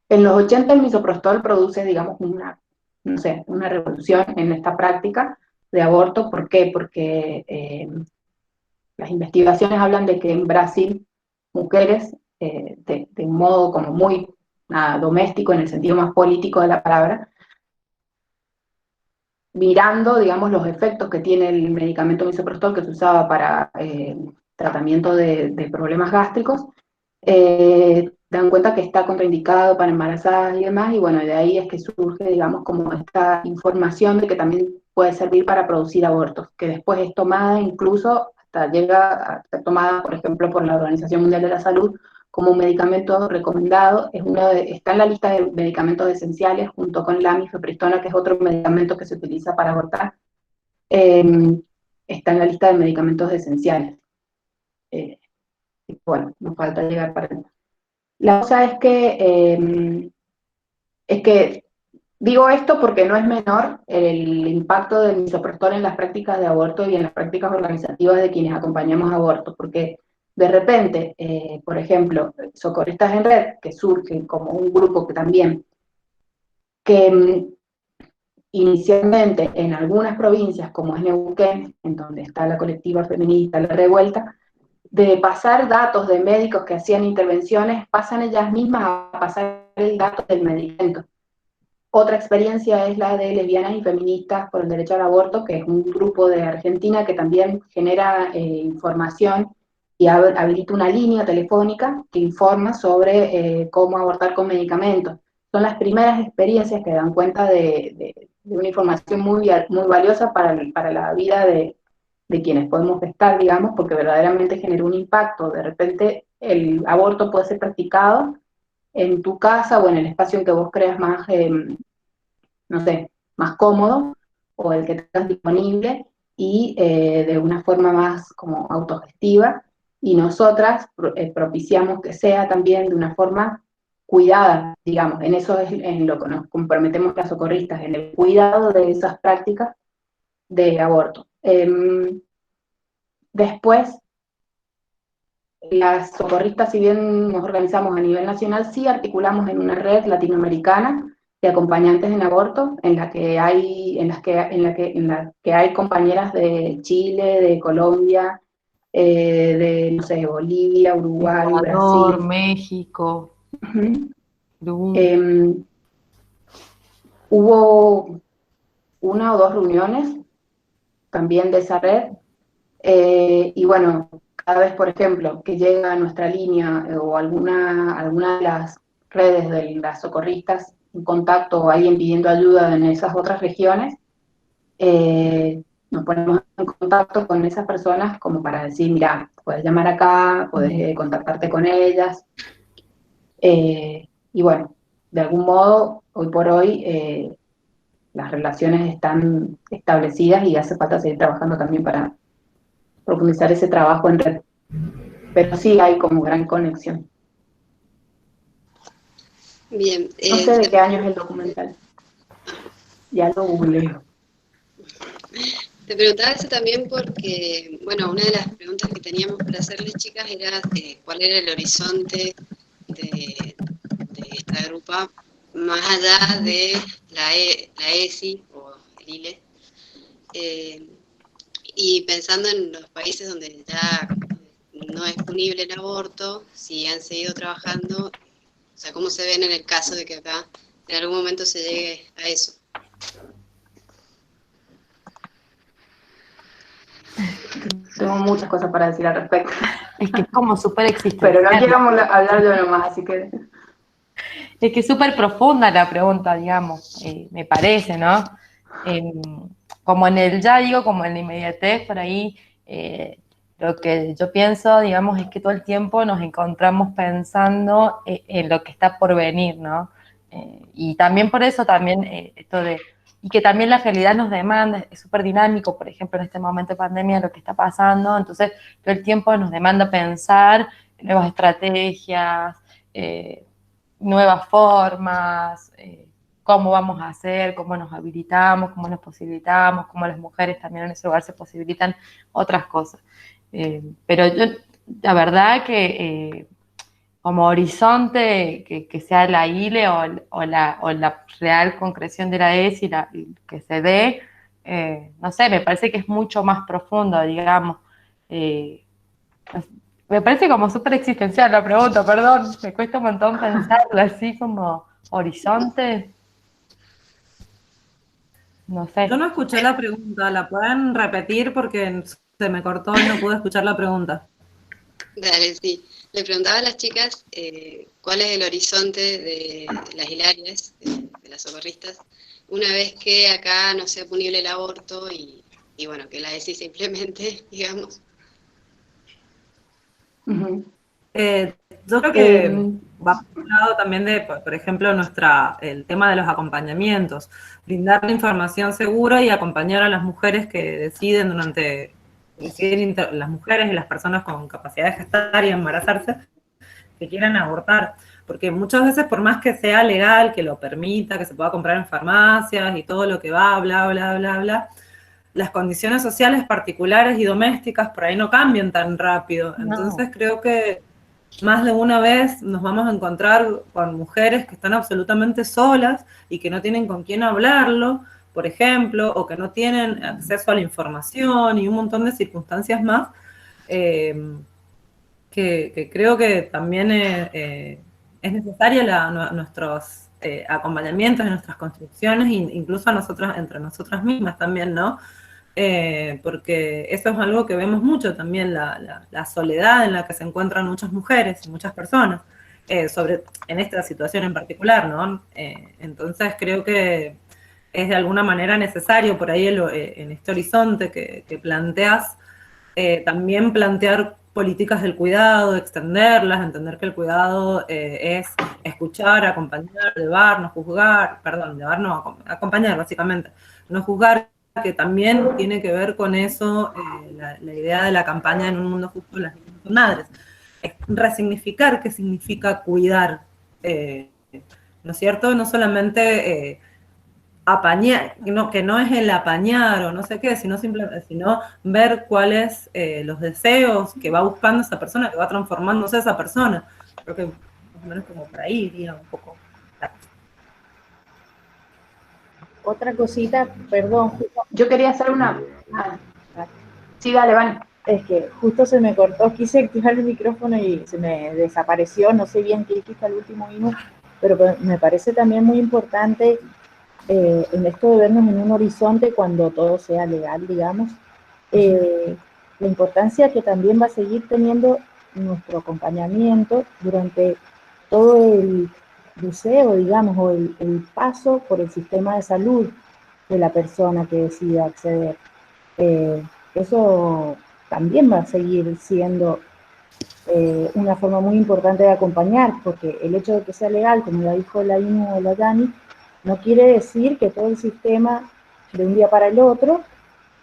En los 80 el misoprostol produce, digamos, no sé, una revolución en esta práctica de aborto. ¿Por qué? Porque las investigaciones hablan de que en Brasil mujeres, de un modo como muy doméstico en el sentido más político de la palabra, mirando, digamos, los efectos que tiene el medicamento misoprostol que se usaba para tratamiento de problemas gástricos, dan cuenta que está contraindicado para embarazadas y demás, y bueno, de ahí es que surge, digamos, como esta información de que también puede servir para producir abortos, que después es tomada incluso, hasta llega a ser tomada, por ejemplo, por la Organización Mundial de la Salud como un medicamento recomendado, está en la lista de medicamentos esenciales junto con la mifepristona, que es otro medicamento que se utiliza para abortar, está en la lista de medicamentos esenciales. Bueno, nos falta llegar para allá. La cosa es que digo esto porque no es menor el impacto del misoprostol en las prácticas de aborto y en las prácticas organizativas de quienes acompañamos abortos, porque de repente, por ejemplo, Socorristas en Red, que surge como un grupo que también, que inicialmente en algunas provincias, como es Neuquén, en donde está la colectiva feminista La Revuelta, de pasar datos de médicos que hacían intervenciones, pasan ellas mismas a pasar el dato del medicamento. Otra experiencia es la de Lesbianas y Feministas por el Derecho al Aborto, que es un grupo de Argentina que también genera información y habilita una línea telefónica que informa sobre cómo abortar con medicamentos. Son las primeras experiencias que dan cuenta de una información muy valiosa para la vida de quienes podemos gestar, digamos, porque verdaderamente genera un impacto. De repente el aborto puede ser practicado en tu casa o en el espacio en que vos creas más, no sé, más cómodo o el que tengas disponible y de una forma más como autogestiva. Y nosotras propiciamos que sea también de una forma cuidada, digamos, en eso es en lo que nos comprometemos las socorristas, en el cuidado de esas prácticas de aborto. Después, las socorristas, si bien nos organizamos a nivel nacional, sí articulamos en una red latinoamericana de acompañantes en aborto, en la que hay compañeras de Chile, de Colombia, de, no sé, Bolivia, Uruguay, Ecuador, Brasil. México, Ujú. Perú. Hubo una o dos reuniones también de esa red, y bueno, cada vez, por ejemplo, que llega a nuestra línea o alguna de las redes de las socorristas, un contacto o alguien pidiendo ayuda en esas otras regiones, nos ponemos en contacto con esas personas como para decir, mira, puedes llamar acá, puedes contactarte con ellas, y bueno, de algún modo, hoy por hoy, las relaciones están establecidas y hace falta seguir trabajando también para profundizar ese trabajo en red. Pero sí hay como gran conexión. Bien, No sé de qué año es el documental. Ya lo googleo. te preguntaba eso también porque, bueno, una de las preguntas que teníamos para hacerles, chicas, era cuál era el horizonte de esta grupa más allá de la ESI o el ILE, y pensando en los países donde ya no es punible el aborto, si han seguido trabajando, o sea, cómo se ven en el caso de que acá en algún momento se llegue a eso. Tengo muchas cosas para decir al respecto. Es que es como súper Pero no existencial. quiero hablar yo nomás, así que... Es que es súper profunda la pregunta, digamos, me parece, ¿no? Como en el ya digo, como en la inmediatez, por ahí, lo que yo pienso, digamos, es que todo el tiempo nos encontramos pensando en lo que está por venir, ¿no? Y también por eso, también esto de... Y que también la realidad nos demanda, es súper dinámico, por ejemplo, en este momento de pandemia, lo que está pasando, entonces todo el tiempo nos demanda pensar en nuevas estrategias, nuevas formas, cómo vamos a hacer, cómo nos habilitamos, cómo nos posibilitamos, cómo las mujeres también en ese lugar se posibilitan otras cosas. Pero yo, la verdad que como horizonte que sea la ILE o la real concreción de la ESI que se dé, no sé, me parece que es mucho más profundo, digamos. Eh, Me parece como súper existencial la pregunta, perdón, me cuesta un montón pensarlo así como horizonte, no sé. Yo no escuché la pregunta, ¿la pueden repetir? Porque se me cortó y no pude escuchar la pregunta. Dale, sí. Le preguntaba a las chicas cuál es el horizonte de las hilarias, de las socorristas, una vez que acá no sea punible el aborto y bueno, que la ESI se implemente, digamos. Uh-huh. Yo creo que va por un lado también de, por ejemplo, el tema de los acompañamientos, brindar la información segura y acompañar a las mujeres que deciden las mujeres y las personas con capacidad de gestar y embarazarse, que quieran abortar, porque muchas veces por más que sea legal, que lo permita, que se pueda comprar en farmacias y todo lo que va, bla, bla, bla, bla, las condiciones sociales particulares y domésticas por ahí no cambian tan rápido. Entonces creo que más de una vez nos vamos a encontrar con mujeres que están absolutamente solas y que no tienen con quién hablarlo, por ejemplo, o que no tienen acceso a la información y un montón de circunstancias más, que creo que también es necesaria nuestros acompañamientos y nuestras construcciones, incluso entre nosotras mismas también, ¿no? Porque eso es algo que vemos mucho también, la soledad en la que se encuentran muchas mujeres y muchas personas, en esta situación en particular, ¿no? Entonces creo que es de alguna manera necesario por ahí en este horizonte que planteas, también plantear políticas del cuidado, extenderlas, entender que el cuidado es escuchar, acompañar, llevarnos, juzgar, perdón, llevarnos, acompañar básicamente, no juzgar, que también tiene que ver con eso, la idea de la campaña En un mundo justo, las niñas son madres. Es resignificar qué significa cuidar, ¿no es cierto? No solamente apañar, que no es el apañar o no sé qué, sino ver cuáles los deseos que va buscando esa persona, que va transformándose esa persona. Creo que más o menos como por ahí iría un poco. Otra cosita, perdón. Yo quería hacer una... Sí, dale, Vane. Es que justo se me cortó, quise activar el micrófono y se me desapareció, no sé bien qué dijiste al último minuto, pero me parece también muy importante en esto de vernos en un horizonte cuando todo sea legal, digamos, la importancia que también va a seguir teniendo nuestro acompañamiento durante todo el buceo, digamos, o el paso por el sistema de salud de la persona que decida acceder. Eso también va a seguir siendo una forma muy importante de acompañar, porque el hecho de que sea legal, como ya dijo la Inu o la Dani, no quiere decir que todo el sistema de un día para el otro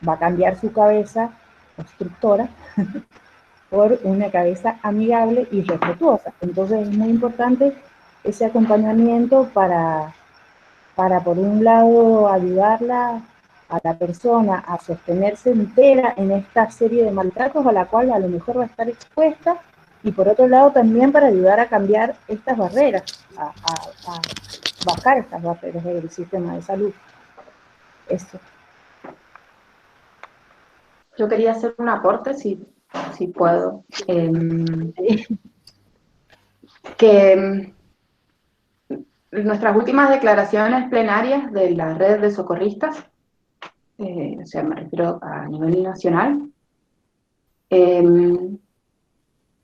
va a cambiar su cabeza obstructora por una cabeza amigable y respetuosa. Entonces es muy importante ese acompañamiento para por un lado ayudarla a la persona a sostenerse entera en esta serie de maltratos a la cual a lo mejor va a estar expuesta, y por otro lado también para ayudar a cambiar estas barreras, a bajar estas barreras del sistema de salud. Eso. Yo quería hacer un aporte, si puedo. Que nuestras últimas declaraciones plenarias de la red de socorristas, o sea, me refiero a nivel nacional,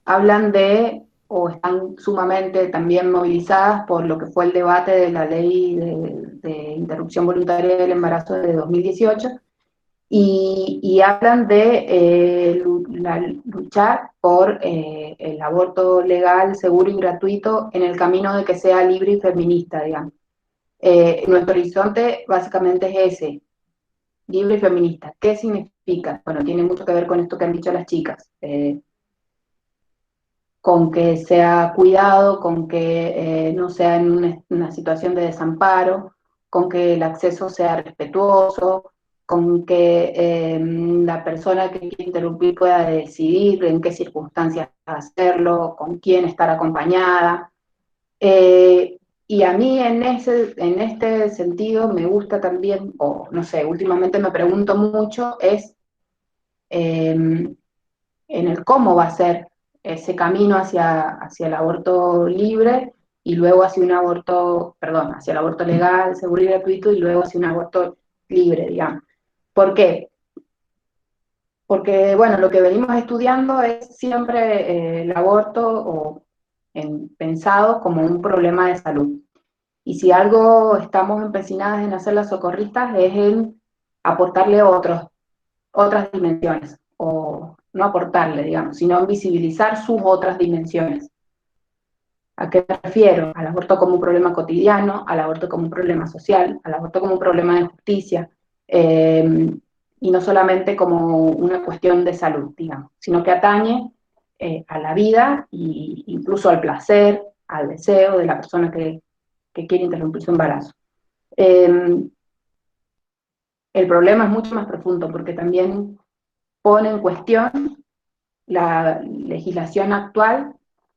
hablan de, o están sumamente también movilizadas por lo que fue el debate de la ley de interrupción voluntaria del embarazo de 2018, y hablan de luchar por el aborto legal, seguro y gratuito en el camino de que sea libre y feminista, digamos. Nuestro horizonte básicamente es ese, libre y feminista. ¿Qué significa? Bueno, tiene mucho que ver con esto que han dicho las chicas, con que sea cuidado, con que no sea en una situación de desamparo, con que el acceso sea respetuoso, con que la persona que quiere interrumpir pueda decidir en qué circunstancias hacerlo, con quién estar acompañada. Y a mí en este sentido me gusta también, o no sé, últimamente me pregunto mucho, es en el cómo va a ser ese camino hacia el aborto libre y luego hacia un aborto, perdón, hacia el aborto legal, seguro y gratuito y luego hacia un aborto libre, digamos. ¿Por qué? Porque, bueno, lo que venimos estudiando es siempre el aborto pensado como un problema de salud. Y si algo estamos empecinadas en hacer las socorristas es en aportarle otras dimensiones, o no aportarle, digamos, sino en visibilizar sus otras dimensiones. ¿A qué me refiero? Al aborto como un problema cotidiano, al aborto como un problema social, al aborto como un problema de justicia, y no solamente como una cuestión de salud, digamos, sino que atañe a la vida e incluso al placer, al deseo de la persona que quiere interrumpir su embarazo. El problema es mucho más profundo porque también pone en cuestión la legislación actual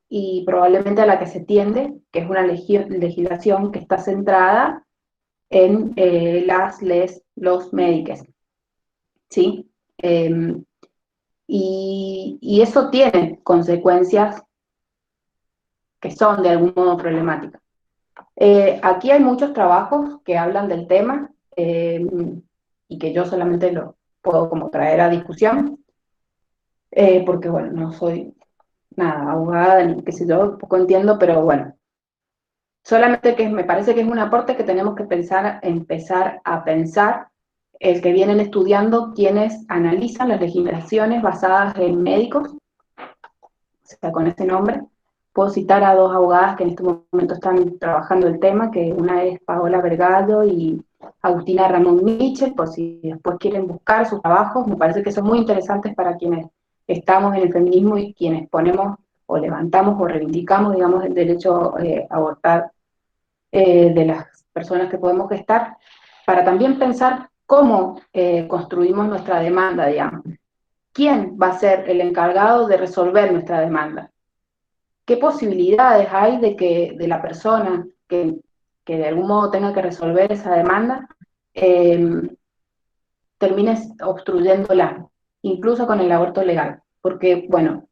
y probablemente a la que se tiende, que es una legislación que está centrada en los médicos, ¿sí? Y eso tiene consecuencias que son de algún modo problemáticas. Aquí hay muchos trabajos que hablan del tema y que yo solamente lo puedo como traer a discusión, porque bueno, no soy nada abogada ni qué sé yo, poco entiendo, pero bueno, solamente que me parece que es un aporte que tenemos que empezar a pensar el que vienen estudiando quienes analizan las legislaciones basadas en médicos, o sea, con este nombre. Puedo citar a dos abogadas que en este momento están trabajando el tema, que una es Paola Vergallo y Agustina Ramón Michel, por si después quieren buscar sus trabajos. Me parece que son muy interesantes para quienes estamos en el feminismo y quienes ponemos o levantamos o reivindicamos, digamos, el derecho a abortar de las personas que podemos gestar. para también pensar cómo construimos nuestra demanda, digamos. ¿Quién va a ser el encargado de resolver nuestra demanda? ¿Qué posibilidades hay de que de la persona que de algún modo tenga que resolver esa demanda termine obstruyéndola, incluso con el aborto legal? Porque, bueno,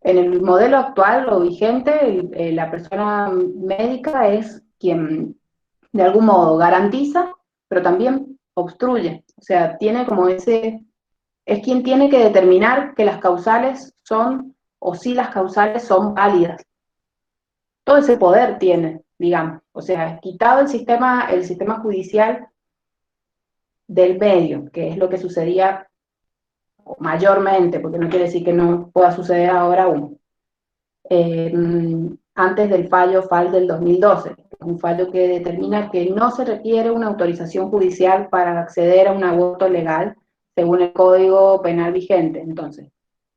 en el modelo actual o vigente, la persona médica es quien de algún modo garantiza, pero también obstruye. O sea, tiene como es quien tiene que determinar que las causales son, o si las causales son válidas. Todo ese poder tiene, digamos. O sea, quitado el sistema judicial del medio, que es lo que sucedía mayormente, porque no quiere decir que no pueda suceder ahora aún. Antes del fallo FAL del 2012, un fallo que determina que no se requiere una autorización judicial para acceder a un aborto legal según el Código Penal vigente. Entonces,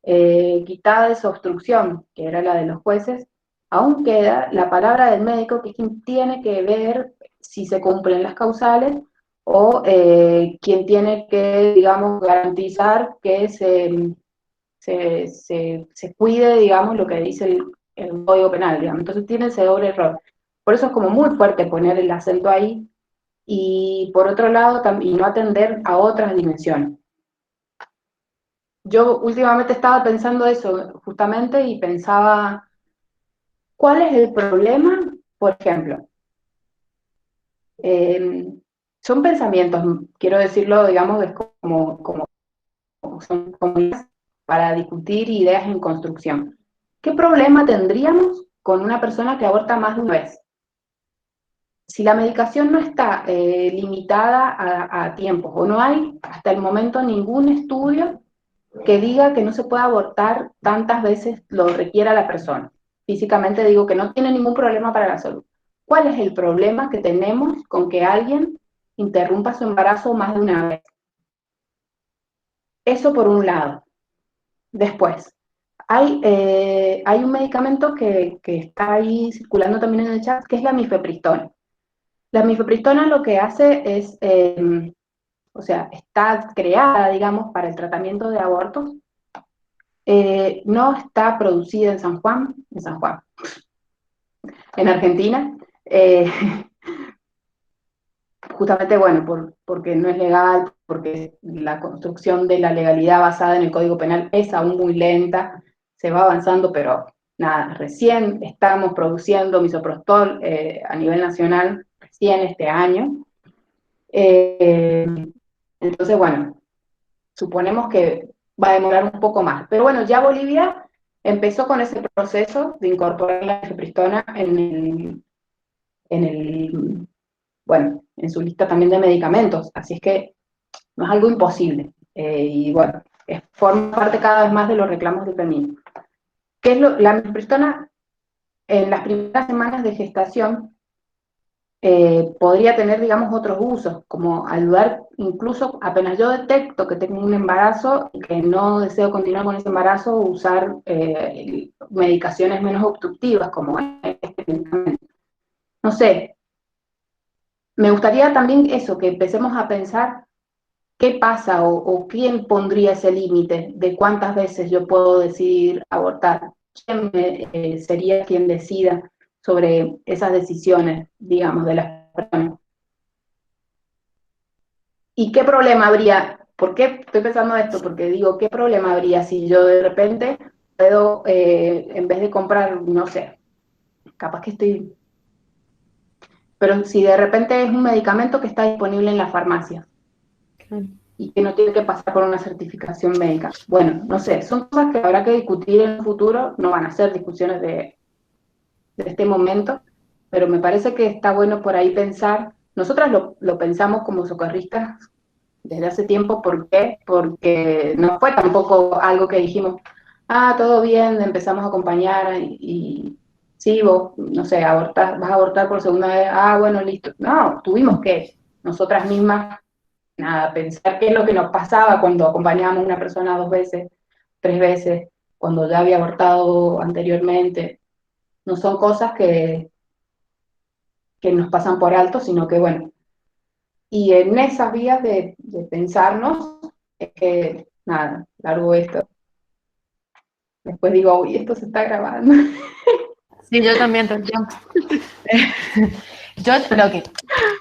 quitada esa obstrucción, que era la de los jueces, aún queda la palabra del médico, que es quien tiene que ver si se cumplen las causales o quien tiene que, digamos, garantizar que se cuide, digamos, lo que dice el Código Penal, digamos. Entonces tiene ese doble error. Por eso es como muy fuerte poner el acento ahí, y por otro lado, y no atender a otras dimensiones. Yo últimamente estaba pensando eso, justamente, y pensaba, ¿cuál es el problema? Por ejemplo, son pensamientos, quiero decirlo, digamos, es son como para discutir ideas en construcción. ¿Qué problema tendríamos con una persona que aborta más de una vez? Si la medicación no está limitada a tiempos, o no hay hasta el momento ningún estudio que diga que no se puede abortar tantas veces lo requiera la persona. Físicamente digo que no tiene ningún problema para la salud. ¿Cuál es el problema que tenemos con que alguien interrumpa su embarazo más de una vez? Eso por un lado. Después, hay un medicamento que está ahí circulando también en el chat, que es la mifepristona. La mifepristona lo que hace es, o sea, está creada, digamos, para el tratamiento de abortos. No está producida en Argentina, justamente, bueno, porque no es legal, porque la construcción de la legalidad basada en el Código Penal es aún muy lenta, se va avanzando, pero nada, recién estamos produciendo misoprostol a nivel nacional, recién este año. Entonces, bueno, suponemos que va a demorar un poco más. Pero bueno, ya Bolivia empezó con ese proceso de incorporar la mifepristona bueno, en su lista también de medicamentos, así es que no es algo imposible. Y bueno, forma parte cada vez más de los reclamos del feminismo. ¿Qué es la mifepristona? En las primeras semanas de gestación podría tener, digamos, otros usos, como ayudar, incluso apenas yo detecto que tengo un embarazo y que no deseo continuar con ese embarazo, usar medicaciones menos obstructivas, como este medicamento. No sé, me gustaría también eso, que empecemos a pensar qué pasa o quién pondría ese límite de cuántas veces yo puedo decidir abortar. ¿Quién sería quien decida sobre esas decisiones, digamos, de las personas? ¿Y qué problema habría? ¿Por qué estoy pensando esto? Porque digo, ¿qué problema habría si yo de repente puedo, en vez de comprar, no sé, capaz que estoy... Pero si de repente es un medicamento que está disponible en la farmacia y que no tiene que pasar por una certificación médica. Bueno, no sé, son cosas que habrá que discutir en el futuro, no van a ser discusiones de este momento, pero me parece que está bueno por ahí pensar. Nosotras lo pensamos como socorristas desde hace tiempo. ¿Por qué? Porque no fue tampoco algo que dijimos, todo bien, empezamos a acompañar y sí, vos, no sé, vas a abortar por segunda vez, bueno, listo. No, tuvimos que nosotras mismas, nada, pensar qué es lo que nos pasaba cuando acompañábamos a una persona 2 veces, 3 veces, cuando ya había abortado anteriormente. No son cosas que nos pasan por alto, sino que, bueno, Y en esas vías de pensarnos, es que, nada, largo esto. Después digo, uy, esto se está grabando. Sí, yo también todo el tiempo. Yo lo que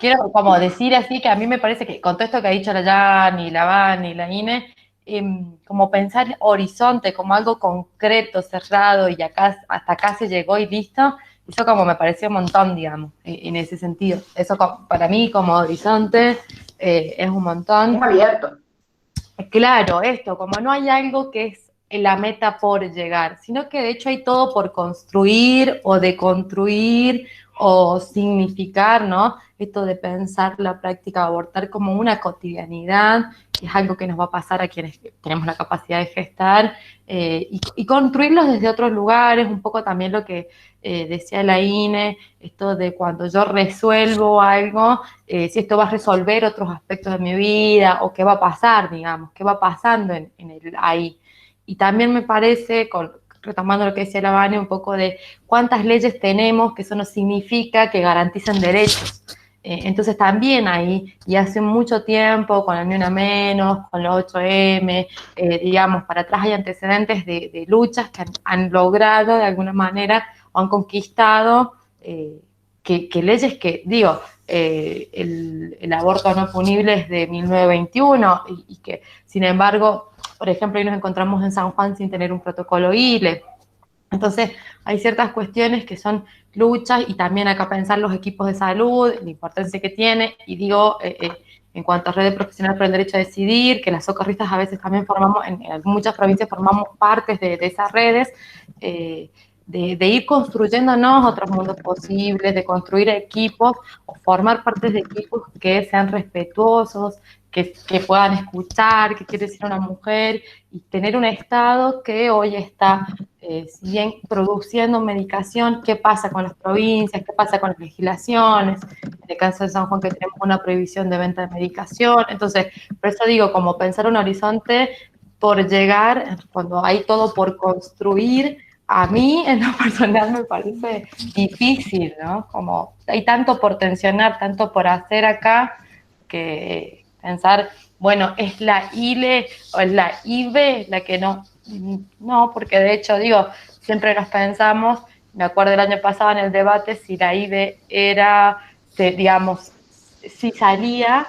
quiero como decir así, que a mí me parece que con todo esto que ha dicho la Yani, la Vani, la Ine, como pensar horizonte, como algo concreto, cerrado, y acá, hasta acá se llegó y listo, eso como me pareció un montón, digamos, en ese sentido. Eso para mí como horizonte es un montón. Es abierto. Claro, esto, como no hay algo que es la meta por llegar, sino que de hecho hay todo por construir o deconstruir o significar, ¿no? Esto de pensar la práctica de abortar como una cotidianidad, que es algo que nos va a pasar a quienes tenemos la capacidad de gestar, y construirlos desde otros lugares, un poco también lo que decía la INE, esto de cuando yo resuelvo algo, si esto va a resolver otros aspectos de mi vida o qué va a pasar, digamos, qué va pasando en el ahí. Y también me parece, retomando lo que decía la Vane, un poco de cuántas leyes tenemos, que eso no significa que garanticen derechos. Entonces también ahí, y hace mucho tiempo, con el Ni Una Menos, con los 8M, digamos, para atrás hay antecedentes de luchas que han logrado de alguna manera o han conquistado que leyes que, digo, el aborto no punible es de 1921 y que, sin embargo, por ejemplo, hoy nos encontramos en San Juan sin tener un protocolo ILE. Entonces, hay ciertas cuestiones que son luchas y también acá pensar los equipos de salud, la importancia que tiene, y digo, en cuanto a red profesional por el derecho a decidir, que las socorristas a veces también formamos, en muchas provincias formamos partes de esas redes, de ir construyéndonos otros mundos posibles, de construir equipos o formar partes de equipos que sean respetuosos, que puedan escuchar qué quiere decir una mujer y tener un Estado que hoy está, si bien produciendo medicación, qué pasa con las provincias, qué pasa con las legislaciones, en el caso de San Juan que tenemos una prohibición de venta de medicación, entonces, por eso digo, como pensar un horizonte por llegar, cuando hay todo por construir, a mí en lo personal me parece difícil, ¿no? Como hay tanto por tensionar, tanto por hacer acá, que pensar, bueno, ¿es la ILE o es la IBE la que no? No, porque de hecho, digo, siempre nos pensamos, me acuerdo el año pasado en el debate, si la IBE era, digamos, si salía,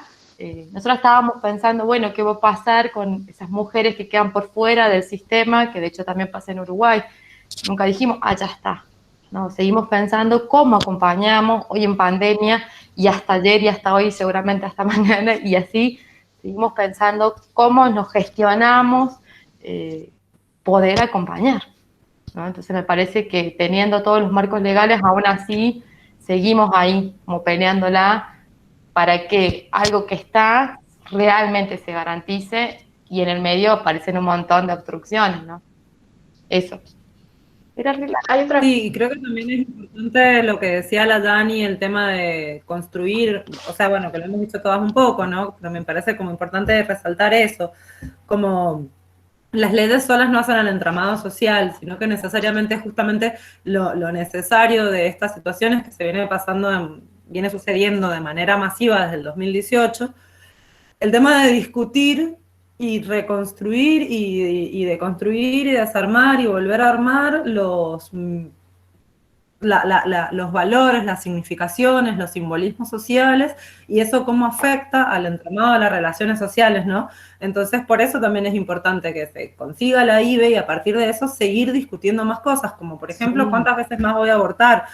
nosotros estábamos pensando, bueno, ¿qué va a pasar con esas mujeres que quedan por fuera del sistema? Que de hecho también pasa en Uruguay. Nunca dijimos, ya está. No, seguimos pensando cómo acompañamos hoy en pandemia y hasta ayer y hasta hoy, seguramente hasta mañana, y así seguimos pensando cómo nos gestionamos poder acompañar, ¿no? Entonces me parece que teniendo todos los marcos legales, aún así seguimos ahí como peleándola para que algo que está realmente se garantice y en el medio aparecen un montón de obstrucciones, ¿no? Eso. Era relax. Hay otra. Sí, y creo que también es importante lo que decía la Dani, el tema de construir, o sea, bueno, que lo hemos dicho todas un poco, ¿no? Pero me parece como importante resaltar eso, como las leyes solas no hacen el entramado social, sino que necesariamente justamente lo necesario de estas situaciones que se viene pasando, viene sucediendo de manera masiva desde el 2018, el tema de discutir y reconstruir y deconstruir y desarmar y volver a armar los valores, las significaciones, los simbolismos sociales y eso cómo afecta al entramado de las relaciones sociales, ¿no? Entonces, por eso también es importante que se consiga la IBE y a partir de eso seguir discutiendo más cosas, como por ejemplo, Sí. ¿cuántas veces más voy a abortar?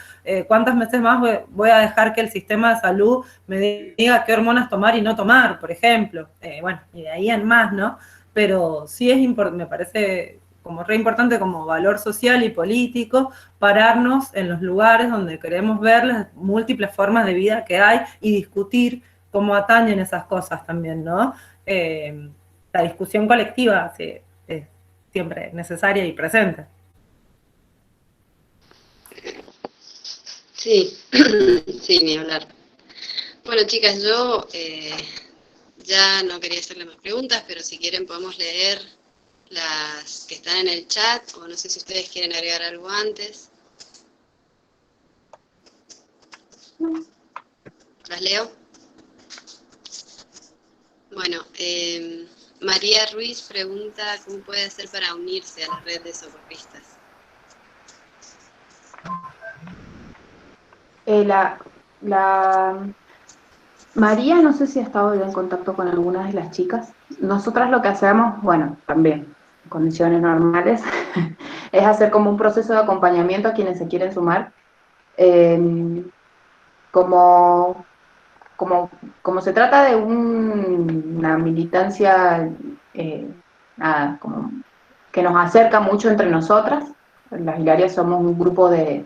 ¿Cuántas veces más voy a dejar que el sistema de salud me diga qué hormonas tomar y no tomar, por ejemplo? Bueno, y de ahí en más, ¿no? Pero sí es importante, me parece como re importante como valor social y político, pararnos en los lugares donde queremos ver las múltiples formas de vida que hay y discutir cómo atañen esas cosas también, ¿no? La discusión colectiva sí, es siempre necesaria y presente. Sí, sí, ni hablar. Bueno, chicas, yo ya no quería hacerle más preguntas, pero si quieren podemos leer las que están en el chat, o no sé si ustedes quieren agregar algo antes. ¿Las leo? Bueno, María Ruiz pregunta cómo puede hacer para unirse a la red de socorristas. María, no sé si ha estado ya en contacto con algunas de las chicas. Nosotras lo que hacemos, bueno, también en condiciones normales, es hacer como un proceso de acompañamiento a quienes se quieren sumar. Como se trata de una militancia, nada, como que nos acerca mucho entre nosotras. Las Hilarias somos un grupo de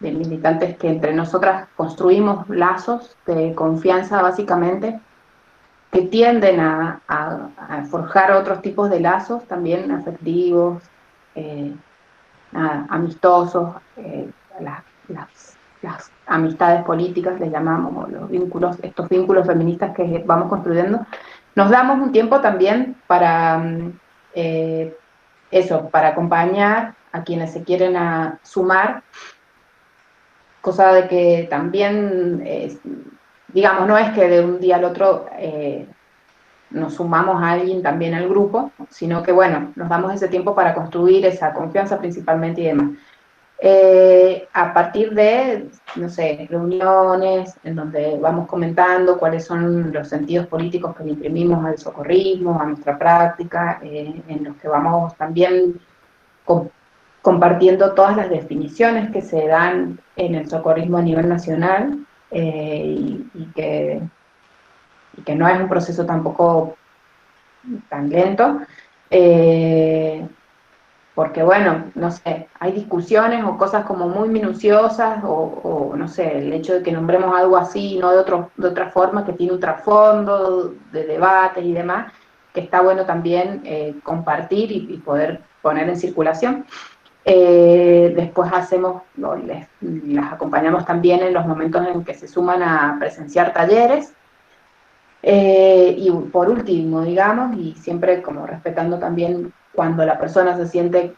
militantes que entre nosotras construimos lazos de confianza básicamente, que tienden a forjar otros tipos de lazos también afectivos, amistosos, las amistades políticas, les llamamos, o los vínculos, estos vínculos feministas que vamos construyendo. Nos damos un tiempo también para para acompañar a quienes se quieren sumar, cosa de que también, digamos, no es que de un día al otro nos sumamos a alguien también al grupo, sino que, bueno, nos damos ese tiempo para construir esa confianza principalmente y demás. A partir de, no sé, reuniones en donde vamos comentando cuáles son los sentidos políticos que le imprimimos al socorrismo, a nuestra práctica, en los que vamos también compartiendo todas las definiciones que se dan en el socorrismo a nivel nacional, y que no es un proceso tampoco tan lento, porque bueno, no sé, hay discusiones o cosas como muy minuciosas, o no sé, el hecho de que nombremos algo así, no de otra forma, que tiene un trasfondo de debates y demás, que está bueno también compartir y poder poner en circulación. Después las acompañamos también en los momentos en que se suman a presenciar talleres. Y por último, digamos, y siempre como respetando también cuando la persona se siente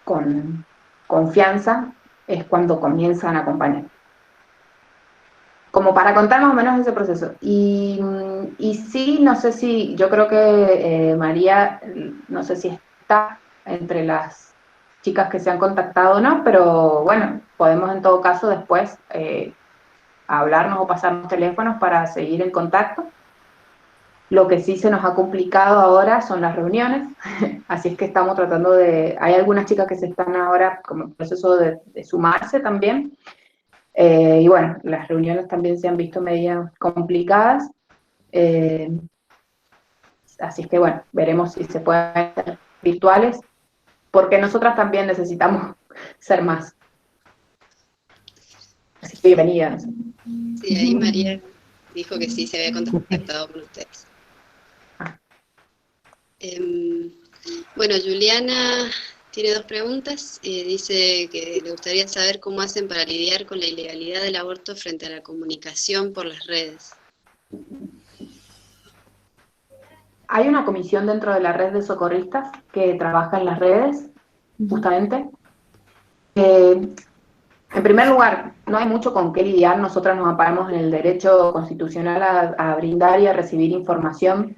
con confianza, es cuando comienzan a acompañar. Como para contar más o menos ese proceso. Y sí, no sé si, yo creo que María, no sé si está entre las chicas que se han contactado o no, pero bueno, podemos en todo caso después hablarnos o pasarnos teléfonos para seguir en contacto. Lo que sí se nos ha complicado ahora son las reuniones, así es que estamos tratando hay algunas chicas que se están ahora como en proceso de sumarse también, y bueno, las reuniones también se han visto medio complicadas, así es que bueno, veremos si se pueden hacer virtuales, porque nosotras también necesitamos ser más. Así que bienvenidas. Sí, ahí María dijo que sí se había contactado con ustedes. Bueno, Juliana tiene dos preguntas. Dice que le gustaría saber cómo hacen para lidiar con la ilegalidad del aborto frente a la comunicación por las redes. Hay una comisión dentro de la red de socorristas que trabaja en las redes, justamente. En primer lugar, no hay mucho con qué lidiar. Nosotras nos amparamos en el derecho constitucional a brindar y a recibir información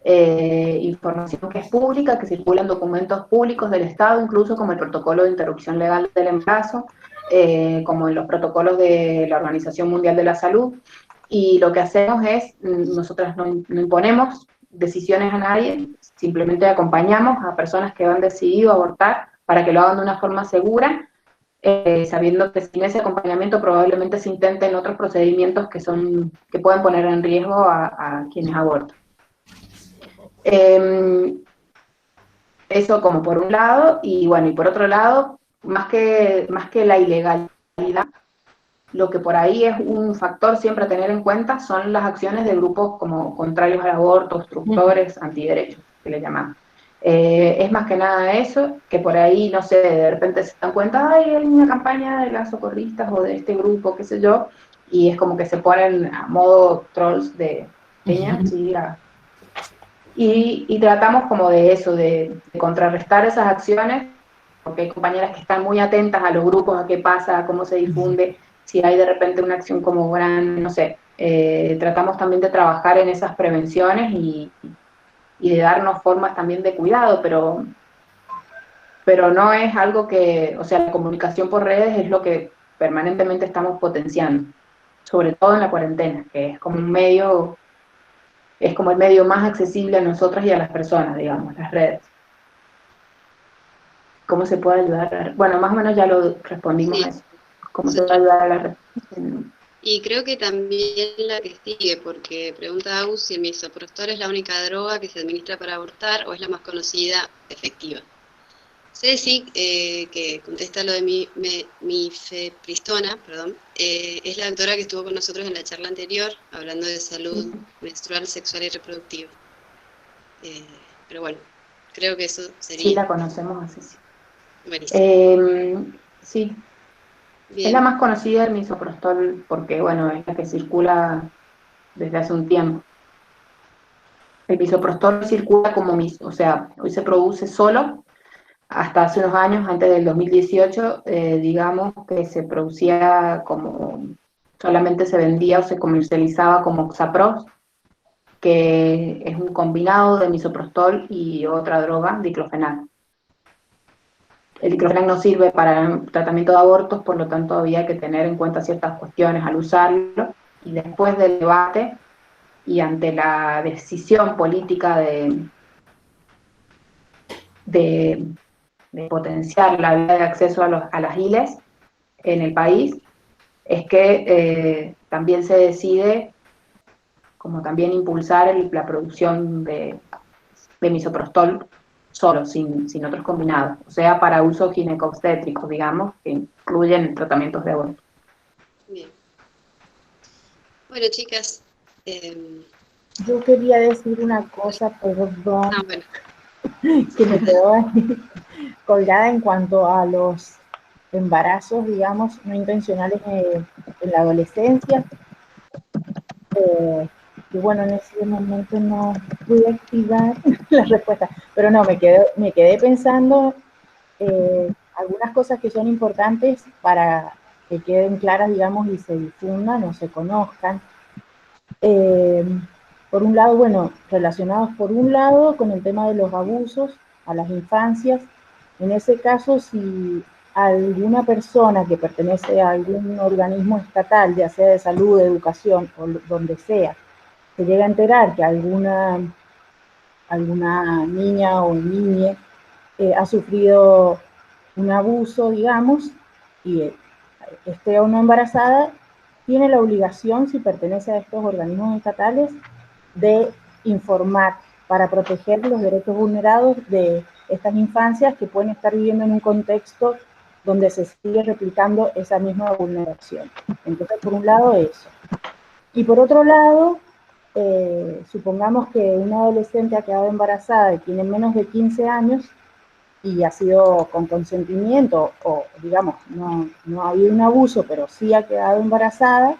que es pública, que circula en documentos públicos del Estado, incluso como el protocolo de interrupción legal del embarazo, como en los protocolos de la Organización Mundial de la Salud. Y lo que hacemos es, nosotras no imponemos decisiones a nadie, simplemente acompañamos a personas que han decidido abortar para que lo hagan de una forma segura, sabiendo que sin ese acompañamiento probablemente se intenten otros procedimientos que pueden poner en riesgo a quienes abortan. Eso como por un lado, y bueno, y por otro lado, más que la ilegalidad, lo que por ahí es un factor siempre a tener en cuenta son las acciones de grupos como contrarios al aborto, obstructores, antiderechos, que le llamamos. Es más que nada eso, que por ahí, no sé, de repente se dan cuenta, ay, hay una campaña de las socorristas o de este grupo, qué sé yo, y es como que se ponen a modo trolls de peña, ¿sí? Y tratamos como de eso, de contrarrestar esas acciones, porque hay compañeras que están muy atentas a los grupos, a qué pasa, a cómo se difunde, si hay de repente una acción como gran, no sé, Tratamos también de trabajar en esas prevenciones y de darnos formas también de cuidado, pero no es algo que, o sea, la comunicación por redes es lo que permanentemente estamos potenciando, sobre todo en la cuarentena, que es como un medio, es como el medio más accesible a nosotras y a las personas, digamos, las redes. ¿Cómo se puede ayudar? Bueno, más o menos ya lo respondimos a Sí, eso. ¿Cómo se puede nosotros. ayudar a la red? Y creo que también la que sigue, porque pregunta Agus si el misoprostol es la única droga que se administra para abortar o es la más conocida efectiva. Ceci, que contesta lo de mifepristona, perdón, es la doctora que estuvo con nosotros en la charla anterior, hablando de salud menstrual, sexual y reproductiva. Pero bueno, creo que eso Sí, sería. la conocemos así, sí. Buenísimo. Sí, es la Bien, más conocida el misoprostol porque, bueno, es la que circula desde hace un tiempo. El misoprostol circula como, o sea, hoy se produce solo, hasta hace unos años, antes del 2018, digamos que se producía como, solamente se vendía o se comercializaba como Oxapros, que es un combinado de misoprostol y otra droga, diclofenac. El diclofenac no sirve para el tratamiento de abortos, por lo tanto había que tener en cuenta ciertas cuestiones al usarlo, y después del debate y ante la decisión política de, de potenciar la vía de acceso a las ILES en el país, es que también se decide como también impulsar la producción de misoprostol solo, sin otros combinados, o sea, para uso ginecobstétrico, digamos, que incluyen tratamientos de aborto. bien. Bueno, chicas, Yo quería decir una cosa, perdón, bueno, que me quedó ahí colgada en cuanto a los embarazos, digamos, no intencionales en la adolescencia. Y bueno, en ese momento no pude activar la respuesta, pero no, me quedé pensando algunas cosas que son importantes para que queden claras, digamos, y se difundan o se conozcan. Eh, por un lado, bueno, relacionados por un lado con el tema de los abusos a las infancias. En ese caso, si alguna persona que pertenece a algún organismo estatal, ya sea de salud, de educación o donde sea, se llega a enterar que alguna niña o niña ha sufrido un abuso, digamos, y esté o no embarazada, tiene la obligación, si pertenece a estos organismos estatales, de informar para proteger los derechos vulnerados de estas infancias que pueden estar viviendo en un contexto donde se sigue replicando esa misma vulneración. Entonces, por un lado, eso. Y por otro lado, supongamos que una adolescente ha quedado embarazada y tiene menos de 15 años y ha sido con consentimiento o, digamos, no ha habido un abuso, pero sí ha quedado embarazada.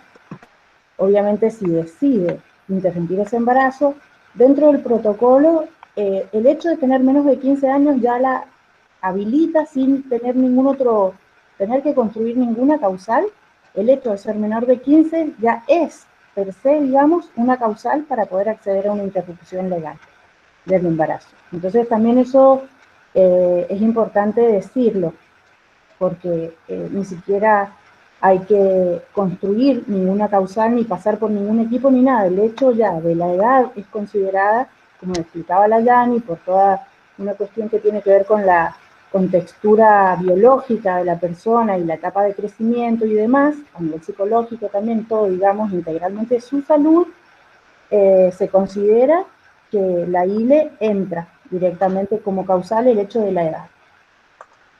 Obviamente, si decide interrumpir ese embarazo, dentro del protocolo, el hecho de tener menos de 15 años ya la habilita sin tener tener que construir ninguna causal. El hecho de ser menor de 15 ya es, per se, digamos, una causal para poder acceder a una interrupción legal del embarazo. Entonces, también eso es importante decirlo, porque ni siquiera hay que construir ninguna causal, ni pasar por ningún equipo, ni nada. El hecho ya de la edad es considerada, como explicaba la Yani, por toda una cuestión que tiene que ver con la contextura biológica de la persona y la etapa de crecimiento y demás, a nivel psicológico también, todo, digamos, integralmente su salud, se considera que la ILE entra directamente como causal el hecho de la edad.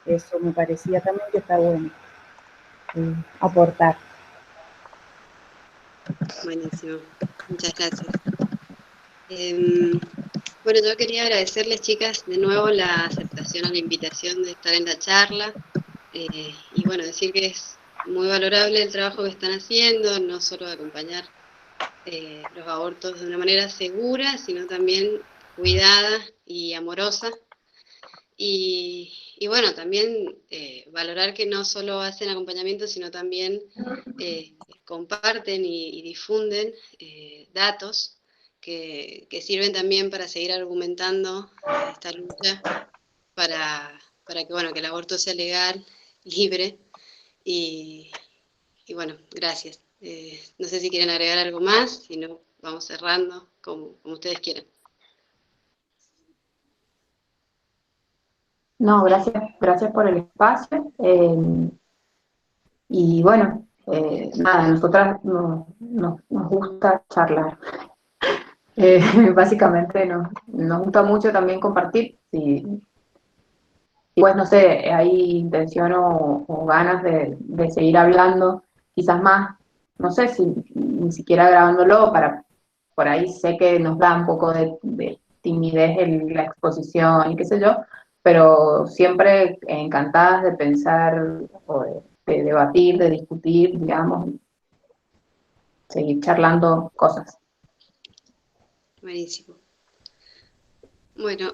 Eso me parecía también que está bueno aportar. buenísimo. Muchas gracias. Bueno, yo quería agradecerles, chicas, de nuevo la aceptación a la invitación de estar en la charla y bueno, decir que es muy valorable el trabajo que están haciendo, no solo de acompañar los abortos de una manera segura, sino también cuidada y amorosa. Y bueno, también valorar que no solo hacen acompañamiento, sino también comparten y difunden datos que sirven también para seguir argumentando esta lucha para que, bueno, que el aborto sea legal, libre, y bueno, gracias. No sé si quieren agregar algo más, si no, vamos cerrando, como ustedes quieran. No, gracias por el espacio. Y bueno, nada, a nosotras nos gusta charlar. Básicamente nos gusta mucho también compartir. Y pues no sé, hay intención o ganas de seguir hablando, quizás más, no sé si ni siquiera grabándolo, por ahí sé que nos da un poco de timidez en la exposición y qué sé yo, pero siempre encantadas de pensar o de debatir, de discutir, digamos, seguir charlando cosas. Buenísimo. Bueno,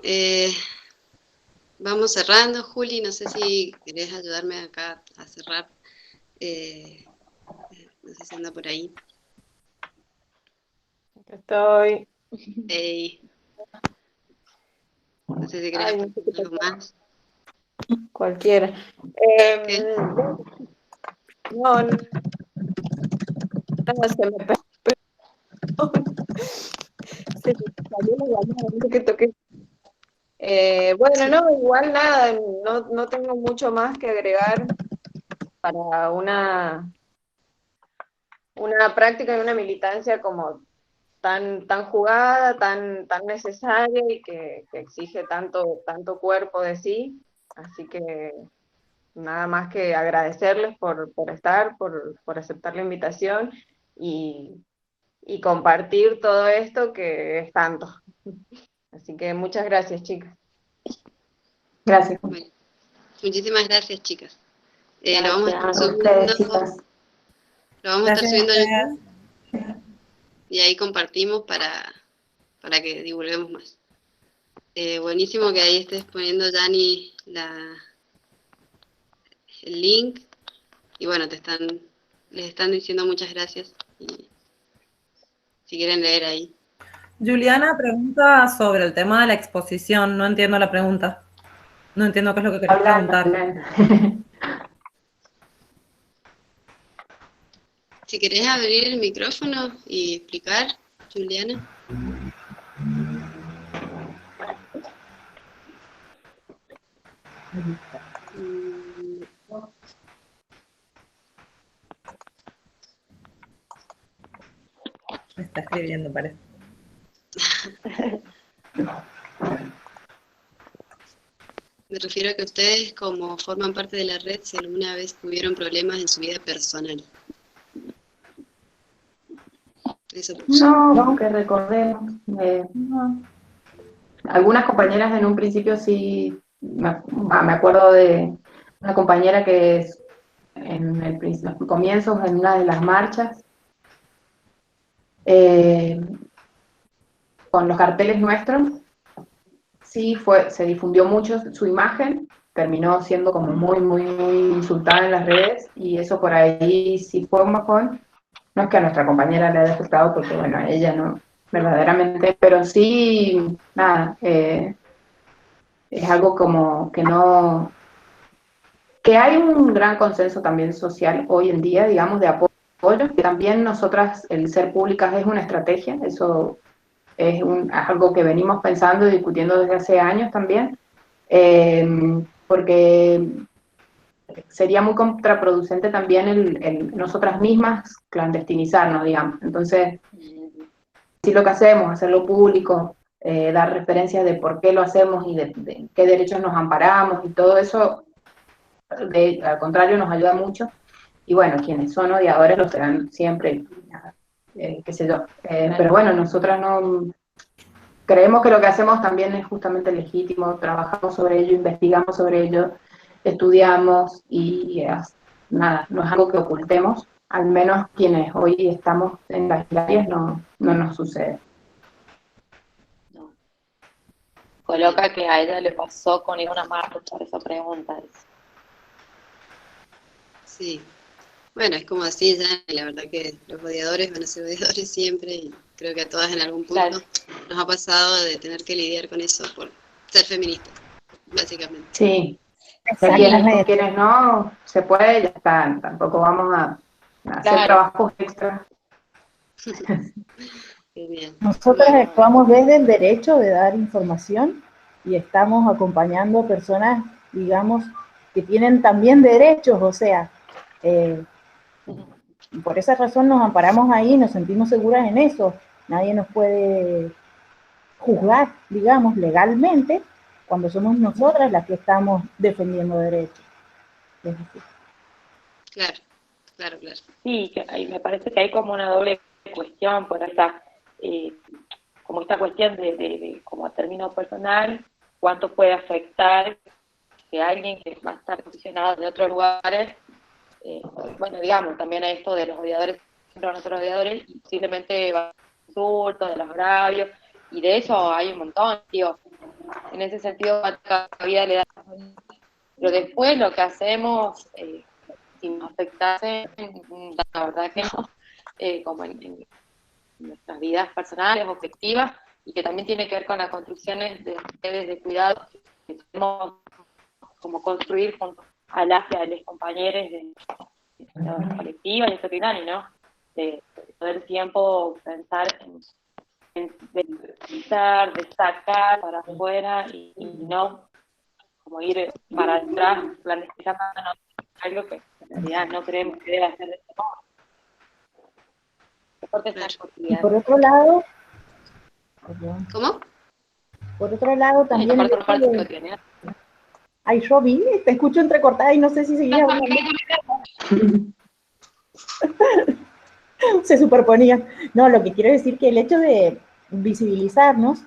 vamos cerrando. Juli, no sé si querés ayudarme acá a cerrar. No sé si anda por ahí. Acá estoy. No sé si querés Ay, no sé qué aportar algo pasó. más. Cualquiera. ¿Qué? No, nada, se me perdió. Se me salió la llamada, no sé qué toqué. Bueno, no, igual nada, no tengo mucho más que agregar para una práctica y una militancia como tan jugada, tan necesaria y que exige tanto cuerpo de sí. Así que nada más que agradecerles por estar, por aceptar la invitación y compartir todo esto que es tanto. Así que muchas gracias, chicas. Gracias. Bueno, muchísimas gracias, chicas. Lo vamos a estar Gracias a subiendo, ustedes, chicas. lo vamos a estar Gracias a subiendo a ustedes. YouTube y ahí compartimos para que divulguemos más. Buenísimo que ahí estés poniendo, Jani, el link. Y bueno, les están diciendo muchas gracias. Y si quieren leer ahí. Juliana pregunta sobre el tema de la exposición. No entiendo la pregunta. No entiendo qué es lo que querés preguntar. Si querés abrir el micrófono y explicar, Juliana. Me está escribiendo, parece. Me refiero a que ustedes, como forman parte de la red, si alguna vez tuvieron problemas en su vida personal. Eso. No, que recordemos. No. Algunas compañeras en un principio sí, me acuerdo de una compañera que en los comienzos, en una de las marchas, con los carteles nuestros, sí se difundió mucho su imagen, terminó siendo como muy insultada en las redes, y eso por ahí sí fue un bajón. No es que a nuestra compañera le haya afectado, porque bueno, a ella no, verdaderamente, pero sí, nada, es algo como que no, que hay un gran consenso también social hoy en día, digamos, de apoyo, que también nosotras, el ser públicas es una estrategia, eso es algo que venimos pensando y discutiendo desde hace años también, porque sería muy contraproducente también el nosotras mismas clandestinizarnos, digamos. Entonces, si lo que hacemos, hacerlo público, dar referencias de por qué lo hacemos y de qué derechos nos amparamos y todo eso, al contrario, nos ayuda mucho. Y bueno, quienes son odiadores lo serán siempre, qué sé yo. Pero bueno, nosotras no creemos que lo que hacemos también es justamente legítimo, trabajamos sobre ello, investigamos sobre ello, estudiamos y nada, no es algo que ocultemos, al menos quienes hoy estamos en las áreas no nos sucede. coloca que a ella le pasó con ir a una marcha por esa pregunta. Sí. Bueno, es como así ya, y la verdad que los odiadores van a ser odiadores siempre, y creo que a todas en algún punto Claro. nos ha pasado de tener que lidiar con eso por ser feministas, básicamente. Sí, de quienes con Exactamente. quienes no se puede, ya está. Tampoco vamos a hacer Claro. trabajos extra. Genial. Nosotras Bueno, actuamos desde el derecho de dar información y estamos acompañando a personas, digamos, que tienen también derechos, o sea, por esa razón nos amparamos ahí, nos sentimos seguras en eso. Nadie nos puede juzgar, digamos, legalmente, cuando somos nosotras las que estamos defendiendo derechos. Es decir, claro, claro, claro. Sí, que me parece que hay como una doble cuestión por esta, como esta cuestión de como término personal, cuánto puede afectar que alguien que va a estar posicionado de otros lugares, bueno, digamos, también a esto de los odiadores, siempre nosotros odiadores, y simplemente va a insultos, de los agravios, y de eso hay un montón, digo, en ese sentido a cada vida le da, pero después lo que hacemos, sin afectarse, la verdad que no, como en nuestras vidas personales, objetivas, y que también tiene que ver con las construcciones de redes de cuidado que tenemos como construir junto a las y a los compañeros de la colectiva y disciplinaria, ¿no? De todo el tiempo pensar de sacar para afuera y no como ir para atrás, planificando algo que en realidad no creemos que deba ser de este modo. Deportes en la y cotidiana. por otro lado, perdón, ¿Cómo? por otro lado Y también el aparte hecho parte de de... cotidiana. Ay, Robin, te escucho entrecortada y no sé si seguías hablando. Se superponía. No, lo que quiero decir que el hecho de visibilizarnos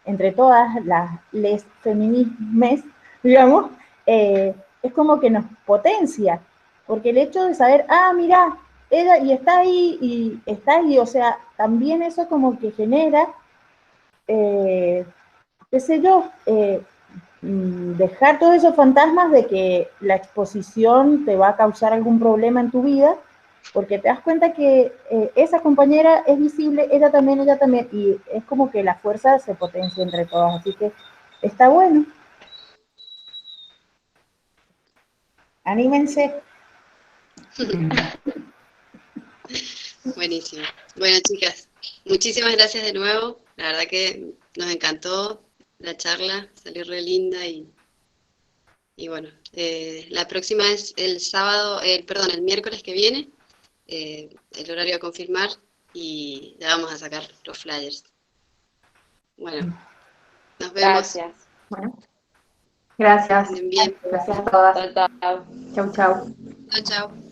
entre todas las les feminismes, digamos, es como que nos potencia, porque el hecho de saber, mira, ella y está ahí, o sea, también eso como que genera, qué sé yo, dejar todos esos fantasmas de que la exposición te va a causar algún problema en tu vida, porque te das cuenta que esa compañera es visible, ella también, y es como que la fuerza se potencia entre todas, así que está bueno. Anímense. Buenísimo. Bueno, chicas, muchísimas gracias de nuevo. La verdad que nos encantó la charla, salió re linda y bueno, la próxima es el sábado, perdón, el miércoles que viene, el horario a confirmar y ya vamos a sacar los flyers. Bueno, nos vemos. Gracias. Bueno, gracias. Estén bien. Gracias a todas. Chao, chao. Chau, chau. Chao, chao.